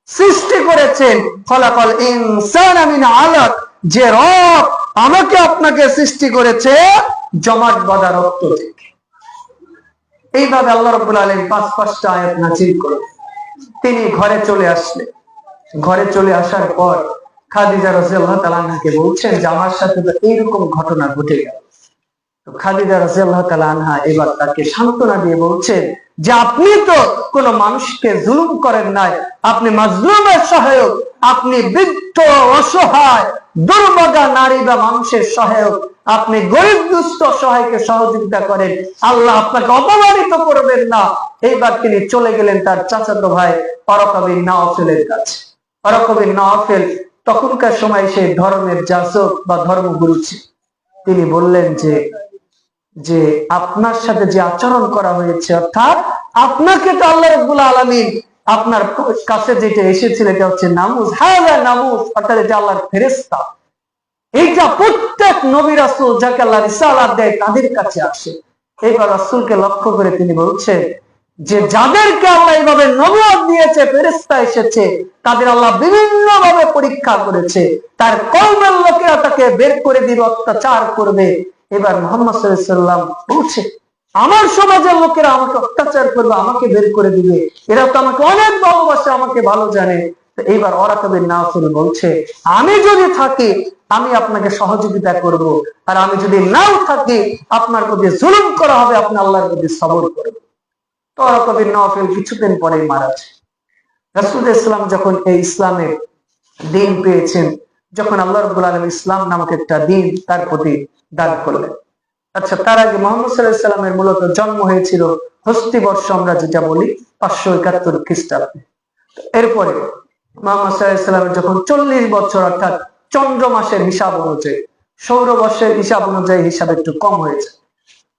সৃষ্টি করেছেন। খলাকাল ইনসানা মিন আলাক, যে রব আমাকে আপনাকে সৃষ্টি করেছে জমাট বাঁধা রক্ত থেকে। এইভাবে আল্লাহ রাব্বুল আলামিন 5-5টা আয়াত নাযিল করেন। তিনি ঘরে চলে আসলেন। ঘরে চলে আসার পর খাদিজা রাদিয়াল্লাহু তাআলা আনহাকে বলছেন যে আমার সাথে তো এইরকম ঘটনা ঘটে গেল। তো খাদিজা রাদিয়াল্লাহু তাআলা আনহা এবার তাকে সান্ত্বনা দিয়ে বলছেন যে আপনি তো কোনো মানুষকে জুলুম করেন নাই, আপনি মাজলুমের সহায়ক, আপনি বৃদ্ধ, অসহায়, দুর্ভাগা নারী বা মানুষের সহায়ক, আপনি গরিব দুস্থ অসহায়কে সহযোগিতা করেন, আল্লাহ আপনাকে অপমানিত করবেন না। এইবার তিনি চলে গেলেন তার চাচাতো ভাই ওয়ারাকা বিন নাওফেলের কাছে। ওয়ারাকা বিন নাওফেল তখনকার সময় সেই ধর্মের যাজক বা ধর্মগুরু ছিল। তিনি বললেন যে আপনার সাথে যে আচরণ করা হয়েছে, অর্থাৎ আপনাকে তো আল্লাহ রাব্বুল আলামিন আপনার কাছে যেটা এসেছিল এটা হচ্ছে নামুজ, হাযা নামুজ, অর্থাৎ এটা আল্লাহর ফেরেশতা। এইটা প্রত্যেক নবী রাসূল যাকে আল্লাহ রিসালাত দেয় তাদের কাছে আসে। এইবার রাসূলকে লক্ষ্য করে তিনি বলছেন যে যাদেরকে আল্লাহ এইভাবে নবুয়ত দিয়েছে, ফেরেশতা এসেছে, তাদের আল্লাহ বিভিন্ন ভাবে পরীক্ষা করেছে। তার কওমের লোকেরা তাকে বের করে দিবে, অত্যাচার করবে। এবার মুহাম্মদ সাল্লাল্লাহু আলাইহি ওয়াসাল্লাম বলছে আমার সমাজের লোকেরা আমাকে অত্যাচার করবে, আমাকে বের করে দিবে, এরা তো আমাকে অনেক ভালোবাসে, আমাকে ভালো জানে। এইবার ওয়ারাকা বিন নাওফেল বলছে আমি যদি থাকি আমি আপনাকে সহযোগিতা করব, আর আমি যদি নাও থাকি আপনার প্রতি জুলুম করা হবে, আপনি আল্লাহর প্রতি সবর করবেন। তো ওয়ারাকা বিন নাওফেল কিছুদিন পরেই মারা যায়। রাসূল ইসলাম যখন এই ইসলামের দিন পেয়েছেন, যখন আল্লাহ রাব্বুল আলামিন ইসলাম নামক একটা দিন তার প্রতি দান করলেন। আচ্ছা, তার আগে মুহাম্মদ সাল্লাল্লাহু আলাইহি ওয়াসাল্লামের মূলত জন্ম হয়েছিল হস্তি বর্ষ, আমরা যেটা বলি 571 খ্রিস্টাব্দে। এরপরে মুহাম্মদ সাল্লাল্লাহু আলাইহি ওয়াসাল্লামের যখন 40 বছর, অর্থাৎ চন্দ্র মাসের হিসাব অনুযায়ী, সৌর বর্ষের হিসাব অনুযায়ী হিসাব একটু কম হয়েছে।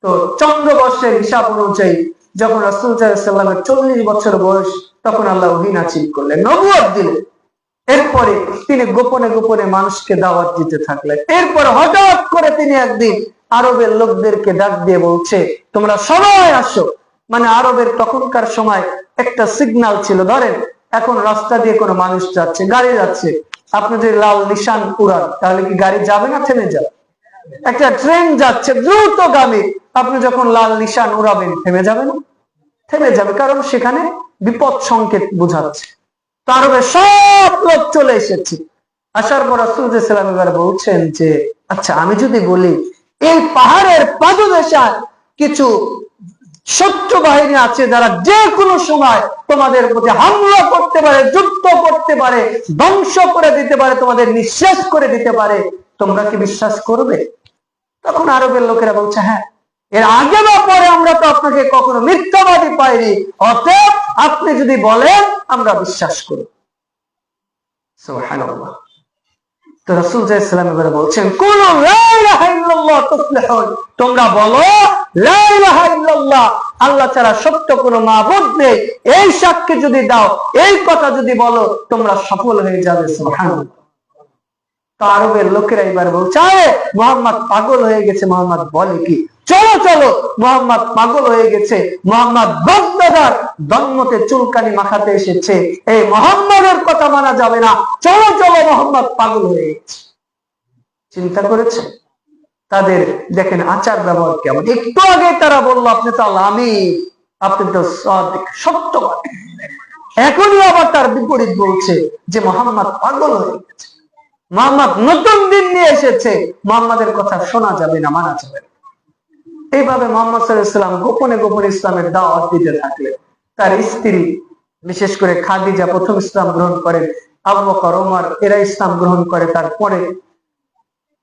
তো চন্দ্র বর্ষের হিসাব অনুযায়ী যখন রাসূল সাল্লাল্লাহু আলাইহি ওয়াসাল্লামের 40 বছর বয়স, তখন আল্লাহ ওহী নাযিল করলেন, নবুয়ত দিলেন। এরপরে তিনি গোপনে গোপনে মানুষকে দাওয়াত দিতে থাকলেন। এরপরে হঠাৎ করে তিনি একদিন আরবের লোকদেরকে ডাক দিয়ে বলছে তোমরা সবাই আসো। মানে আরবের তখনকার সময় একটা সিগন্যাল ছিল, ধরেন এখন রাস্তা দিয়ে কোনো মানুষ যাচ্ছে, গাড়ি যাচ্ছে, আপনি যদি লাল নিশান উড়ান তাহলে কি গাড়ি যাবে না থেমে যাবে? একটা ট্রেন যাচ্ছে দ্রুতগামী, আপনি যখন লাল নিশান উড়াবেন থেমে যাবে না? থেমে যাবে, কারণ সেখানে বিপদ সংকেত বোঝাচ্ছে। তো আরবের সব লোক চলে এসেছে। আসার পর রাসূল সাল্লাল্লাহু আলাইহি ওয়াসাল্লাম এবার বলছেন যে আচ্ছা আমি যদি বলি এই পাহাড়ের পাদদেশে কিছু শত্রু বাহিনী আছে যারা যে কোনো সময় তোমাদের প্রতি হামলা করতে পারে, যুদ্ধ করতে পারে, ধ্বংস করে দিতে পারে, তোমাদের নিঃশেষ করে দিতে পারে, তোমরা কি বিশ্বাস করবে? তখন আরবের লোকেরা বলছে, হ্যাঁ, এর আগে বা পরে আমরা তো আপনাকে কখনো মিথ্যাবাদী পাইনি, অতএব আপনি যদি বলেন আমরা বিশ্বাস করি। সুবহানাল্লাহ। তো রাসূল সাল্লাল্লাহু আলাইহি ওয়াসাল্লাম এবারে বলছেন, কুলু লা ইলাহা ইল্লাল্লাহ তুফলিহুন, তোমরা বলো লা ইলাহা ইল্লাল্লাহ, আল্লাহ ছাড়া সত্য কোনো মাবুদ নেই, এই সাক্ষ্য যদি দাও, এই কথা যদি বলো, তোমরা সফল হয়ে যাবে। সুবহানাল্লাহ। তো আরবের লোকেরা এবার বলছে, মুহাম্মদ পাগল হয়ে গেছে, মুহাম্মদ বলে কি, চলো চলো, মুহাম্মদ পাগল হয়ে গেছে, মুহাম্মদ বগদাদার দন্মতে চুলকানি মাখাতে এসেছে, এই মুহাম্মদের কথা মানা যাবে না, চলো চলো, মুহাম্মদ পাগল হয়ে গেছে। চিন্তা করেছে তাদের, দেখেন আচার ব্যবহার কেমন। একটু আগে তারা বললো আপনি তো আল্লামী, আপনি তো সত্যবাদী, এখনই আবার তার বিপরীত বলছে যে মুহাম্মদ পাগল হয়ে গেছে, মুহাম্মদ নতুন দিন নিয়ে এসেছে, মুহাম্মাদের কথা শোনা যাবে না, মানা যাবে না। এইভাবে মুহাম্মদ সাল্লাল্লাহু আলাইহি ওয়াসাল্লাম গোপনে গোপনে ইসলামের দাওয়াত দিতে থাকলেন। তার স্ত্রী বিশেষ করে খাদিজা প্রথম ইসলাম গ্রহণ করেন, আবু বকর, ওমর এরা ইসলাম গ্রহণ করে তারপরে।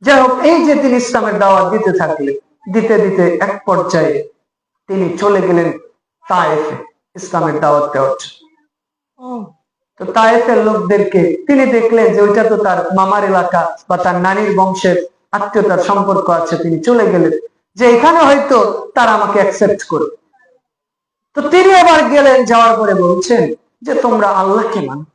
যাই হোক, এই যে তিনি ইসলামের দাওয়াত দিতে থাকলেন, দিতে দিতে এক পর্যায়ে তিনি চলে গেলেন তায়েফে ইসলামের দাওয়াত দেওয়ার জন্য। তো তায়েফের লোকদেরকে তিনি দেখলেন যে ওইটা তো তার মামার এলাকা বা তার নানির বংশের আত্মীয়তার সম্পর্ক আছে, তিনি চলে গেলেন যে এখানে হয়তো তারা আমাকে অ্যাকসেপ্ট করবে। তো তিনি আবার গেলেন, যাওয়ার পরে বলছেন যে তোমরা আল্লাহকে মানো।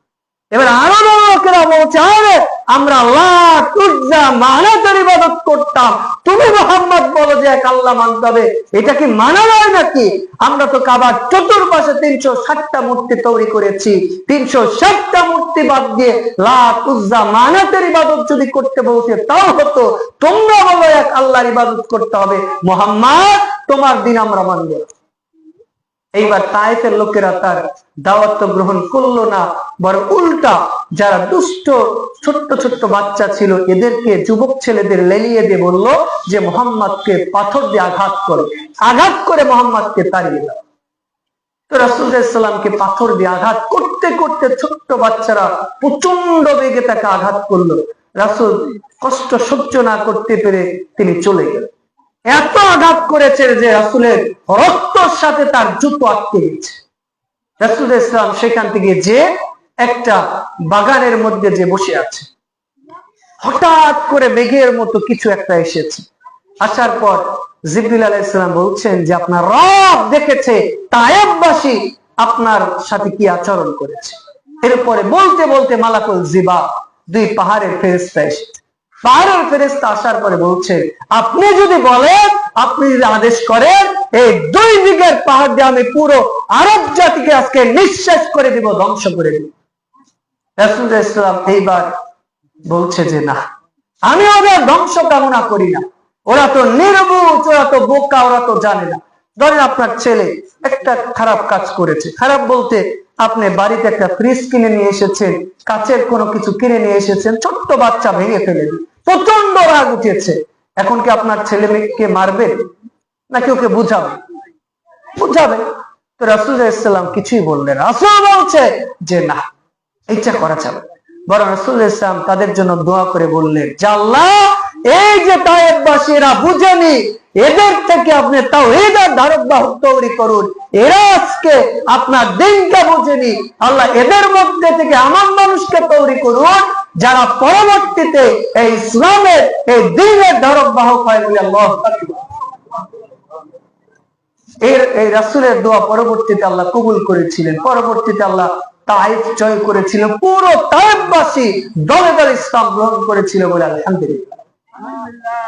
এবার আরো লোকেরা বলছে, আরে আমরা লাত উজ্জা মানাতের ইবাদত করতাম, তুমি মুহাম্মদ বলো যে এক আল্লাহ মানতে হবে, এটা কি মানা নয় নাকি? আমরা তো কাবার চতুর্পাশে 360টা মূর্তি তৈরি করেছি, 360টা মূর্তি বাদ দিয়ে লাত উজ্জা মানাতের ইবাদত যদি করতে বলছে তাও হতো, তোমরা বলো এক আল্লাহর ইবাদত করতে হবে, মুহাম্মদ তোমার দিন আমরা মানব। এইবার তায়েফের লোকেরা তার দাওয়াত গ্রহণ করলো না, বরং উল্টা যারা দুষ্ট ছোট্ট ছোট্ট বাচ্চা ছিল এদেরকে, যুবক ছেলেদের লেলিয়ে দিয়ে বলল যে মুহাম্মদকে পাথর দিয়ে আঘাত করো, আঘাত করে মুহাম্মদকে তাড়িয়ে দাও। তো রাসূল সাল্লাল্লাহু আলাইহি ওয়াসাল্লামকে পাথর দিয়ে আঘাত করতে করতে ছোট্ট বাচ্চারা প্রচন্ড বেগে তাকে আঘাত করলো। রাসূল কষ্ট সহ্য না করতে পেরে তিনি চলে গেলেন। এত আঘাত করেছে যে রাসূলের রক্তের সাথে তার জুতো আটকে গেছে। রাসূল ইসলাম সেখান থেকে যে একটা বাগানের মধ্যে যে বসে আছে, হঠাৎ করে মেঘের মতো কিছু একটা এসেছে। আসার পর জিবরিল আলাইহিস সালাম বলছেন যে আপনার রব দেখেছে তায়েফবাসী আপনার সাথে কি আচরণ করেছে। এরপরে বলতে বলতে মালাকুল জিবা, দুই পাহাড়ের ফেরেশতা এসেছে। পাহাড়ের ফেরেশতা আসার পরে বলছে, আপনি যদি বলেন, আপনি যদি আদেশ করেন, এই 2 দিকের পাহাড় দিয়ে আমি পুরো আরব জাতিকে আজকে নিঃশেষ করে দিব, ধ্বংস করে দিব। রাসূল ইসলাম এইবার বলছে যে না, আমি ওদের ধ্বংস কামনা করি না, ওরা তো নির্বুঝ, ওরা তো বোকা, ওরা তো জানে না। ধরেন আপনার ছেলে একটা খারাপ কাজ করেছে, খারাপ বলতে আপনি বাড়িতে একটা ফ্রিজ কিনে নিয়ে এসেছেন, কাচের কোনো কিছু কিনে নিয়ে এসেছেন, ছোট্ট বাচ্চা ভেঙে ফেলেন, প্রচন্ড রাগ উঠেছে, এখন কি আপনার ছেলে মেয়েকে মারবে নাকি ওকে বুঝাবে? বুঝাবে। তো রাসূল ইসলাম কিছুই বললেন। রাসূল বলছে যে না, এটা করা যাবে। বরং রাসূল ইসলাম তাদের জন্য দোয়া করে বললেন যে আল্লাহ, এই যে তায়েফবাসীরা বুঝেনি, এদের থেকে আপনি তাওহীদের ধারকবাহক তৈরি করুন। এরা আজকে আপনার দ্বীনকে বুঝেনি, আল্লাহ এদের মধ্যে থেকে আমার মানুষকে তৈরি করুন, যারা পরবর্তীতে এই ইসলামের, এই দ্বীনের ধারকবাহক হয় বলে আল্লাহু আকবার। এই রাসূলের দোয়া পরবর্তীতে আল্লাহ কবুল করেছিলেন। পরবর্তীতে আল্লাহ তায়েফ জয় করেছিল, পুরো তায়েফবাসী দলে দলে ইসলাম গ্রহণ করেছিল বলে আলহামদুলিল্লাহ।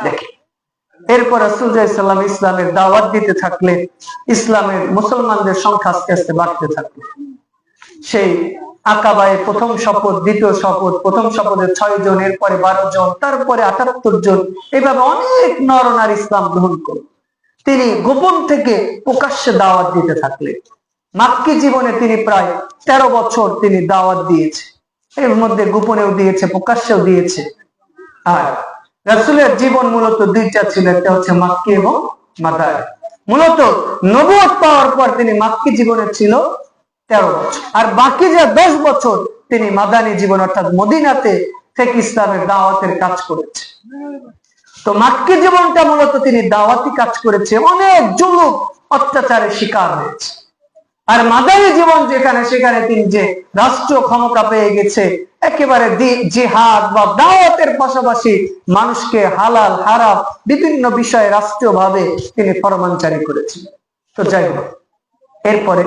দেখেন, এরপর রাসূল সাল্লাল্লাহু আলাইহি ওয়াসাল্লাম ইসলামের দাওয়াত দিতে থাকলে ইসলামের মুসলমানদের সংখ্যা আস্তে আস্তে বাড়তে থাকলো। সেই আকাবায় প্রথম শপথ, দ্বিতীয় শপথ, প্রথম শপথে 6 জন, এরপরে 12 জন, তারপরে 78 জন, এইভাবে অনেক নর নারী ইসলাম গ্রহণ করল। তিনি গোপন থেকে প্রকাশ্যে দাওয়াত দিতে থাকলেন। মাক্কি জীবনে তিনি প্রায় 13 বছর তিনি দাওয়াত দিয়েছে, এর মধ্যে গোপনেও দিয়েছে, প্রকাশ্যেও দিয়েছে। আর রাসূলের জীবন মূলত 2টা ছিল, একটা হচ্ছে মাক্কি এবং মাদানী। মূলত নবুয়ত পাওয়ার পর তিনি মাক্কি জীবনে ছিল 13 বছর, আর বাকি যে 10 বছর তিনি মাদানী জীবন অর্থাৎ মদিনাতে থেকে ইসলামের দাওয়াতের কাজ করেছে। তো মাক্কি জীবনটা মূলত তিনি দাওয়াতি কাজ করেছে, অনেক জুলুম অত্যাচারের শিকার হয়েছে। আর মাদানী জীবন যেখানে, সেখানে তিনি যে রাষ্ট্রীয় ক্ষমতা পেয়ে গেছে, একেবারে জিহাদ বা দাওয়াতের পাশাপাশি মানুষকে হালাল হারাম বিভিন্ন বিষয়ে রাষ্ট্রীয় ভাবে তিনি ফরমান জারি করেছেন। তো যাই হোক, এরপরে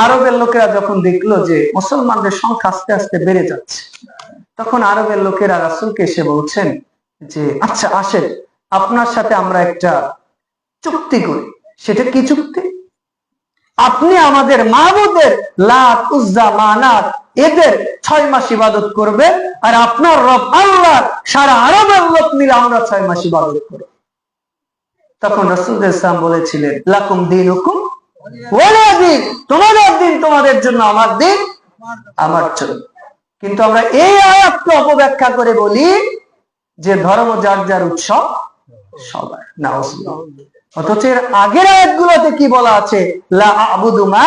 আরবের লোকেরা যখন দেখলো যে মুসলমানদের সংখ্যা আস্তে আস্তে বেড়ে যাচ্ছে, তখন আরবের লোকেরা রাসূলকে এসে বলছেন যে আচ্ছা আসেন, আপনার সাথে আমরা একটা চুক্তি করি। সেটা কি চুক্তি? আপনি আমাদের মাবুদের লাত, উজ্জা, মানাত এদের 6 মাস ইবাদত করবেন, আর আপনার রব আল্লাহ সারা আরবের লোক মিলে আমরা 6 মাস ইবাদত করব। তখন রাসূল সাল্লাল্লাহু বলেছিলেন লাকুম দীনুকুম ওয়ালিয়া দীন, তোমাদের দিন তোমাদের জন্য, আমার দিন আমার জন্য। কিন্তু আমরা এই আয়াতকে অপব্যাখ্যা করে বলি যে ধর্ম যার যার উৎসব সবার, নাউজুবিল্লাহ। অথচ এর আগের আয়াতগুলোতে কি বলা আছে? লা আ'বুদু মা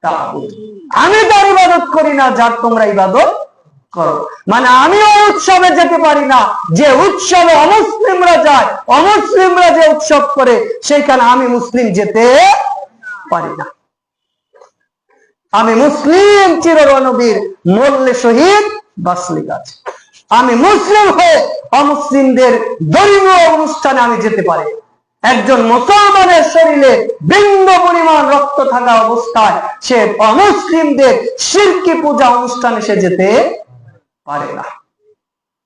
তা'বুদু, আমি তার ইবাদত করি না যার তোমরা ইবাদত করো। মানে আমি ওই উৎসবে যেতে পারি না যে উৎসবে অমুসলিমরা যায়, অমুসলিমরা যে উৎসব করে সেখানে আমি মুসলিম যেতে পারি না। আমি মুসলিম চিররণবীর, মরলে শহীদ বাঁচলে গাছ। আমি মুসলিম হয়ে অমুসলিমদের ধর্মীয় অনুষ্ঠানে আমি যেতে পারি। একজন মুসলমানের শরীরে বিন্দু পরিমাণ রক্ত থাকা অবস্থায় সে অমুসলিমদের শিরকি পূজা অনুষ্ঠানে সে যেতে পারে না।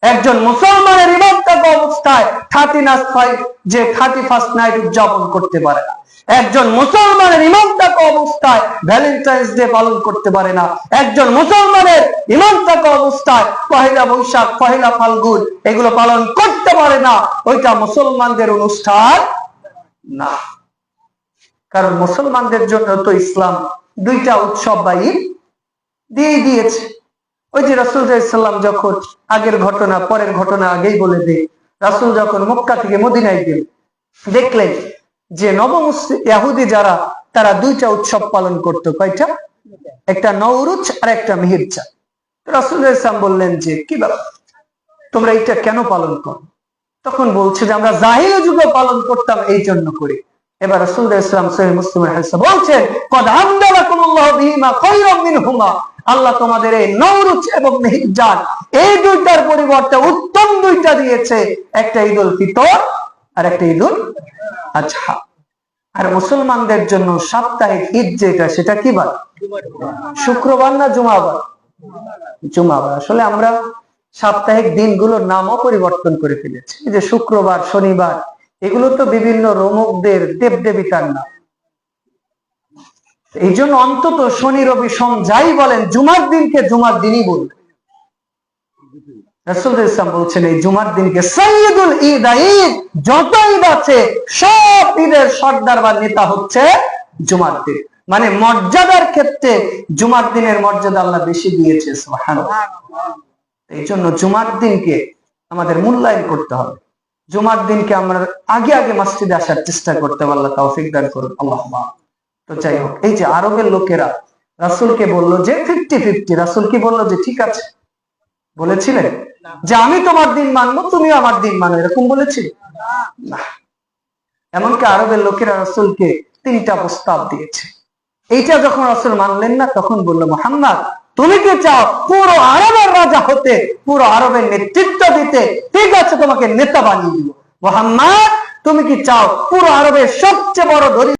একজন মুসলমানের ঈদ থাকা অবস্থায় 31st নাইট উদযাপন করতে পারে না। একজন মুসলমানের ঈমান থাকা অবস্থায় ভ্যালেন্টাইন্স ডে পালন করতে পারে না। একজন মুসলমানের ঈমান থাকা অবস্থায় পহেলা বৈশাখ, পহেলা ফাল্গুন এগুলো পালন করতে পারে না। ওইটা মুসলমানদের অনুষ্ঠান না। কারণ মুসলমানদের জন্য তো ইসলাম 2টা উৎসব বা ঈদ দিয়ে দিয়েছে। ওই যে রাসূল সাল্লাল্লাহু আলাইহি ওয়াসাল্লাম যখন আগের ঘটনা পরের ঘটনা আগেই বলে দেয়, রাসূল যখন মক্কা থেকে মদিনায় গেলেন, দেখলেন যে নবমুসলিম ইহুদি যারা, তারা 2টা উৎসব পালন করত। কয়টা? একটা নওরুজ আর একটা মেহেরজান। রাসূল সাল্লাল্লাহু আলাইহি ওয়াসাল্লাম বললেন যে কি ব্যাপার, তোমরা এটা কেন পালন করো? তখন বলছে যে আমরা জাহিলি যুগে পালন করতাম, এই জন্য করি। এবার রাসূল সাল্লাল্লাহু আলাইহি ওয়াসাল্লাম সহিহ মুসলিমের হাদিসে বলছেন কদ আমদালাকুমুল্লাহু বিহিমা খায়রাম মিনহুমা, আল্লাহ তোমাদের এই নওরুজ এবং মেহেরজান এই 2টার পরিবর্তে উত্তম 2টা দিয়েছে, একটা ঈদুল ফিতর আর একটা ঈদুল আজহা। আর মুসলমানদের জন্য সাপ্তাহিক ঈদ যেটা, সেটা কি বার? শুক্রবার না জুমাবার? জুমাবার। আসলে আমরা সাপ্তাহিক দিনগুলোর নামও পরিবর্তন করে ফেলেছি। এই যে শুক্রবার, শনিবার, এগুলো তো বিভিন্ন রোমকদের দেবদেবিতার নাম। এই জন্য অন্তত শনি, রবি, সোম যাই বলেন, জুমার দিনকে জুমার দিনই বলবেন। রাসূল ইসলাম বলছেন এই জুমার দিনকে সাইয়্যিদুল ঈদ, ঈদ যত ঈদ আছে সব ঈদের সর্দার বা নেতা হচ্ছে জুমার দিন। মানে মর্যাদার ক্ষেত্রে জুমার দিনের মর্যাদা আল্লাহ বেশি দিয়েছে, সুবহানাল্লাহ। এই জন্য জুমার দিনকে আমাদের মূল্যায়ন করতে হবে। জুমার দিনকে আমরা আগে আগে মসজিদে আসার চেষ্টা করতে হবে। আল্লাহ তৌফিক দান করুন, আল্লাহুম্মা। তো যাই হোক, এই যে আরবের লোকেরা রাসূলকে বলল যে 50-50, রাসূল কি বলল যে ঠিক আছে? বলেছিলেন যে আমি তোমার দিন মানবো, তুমিও আমার দিন মানো, এরকম বলেছিলে না। এমনকি আরবের লোকেরা রাসূলকে 3টা প্রস্তাব দিয়েছে। এইটা যখন রাসূল মানলেন না, তখন বলল মুহাম্মদ তুমি কি চাও পুরো আরবের রাজা হতে, পুরো আরবের নেতৃত্ব দিতে? ঠিক আছে, তোমাকে নেতা বানিয়ে দিব। মুহাম্মদ তুমি কি চাও পুরো আরবের সবচেয়ে বড়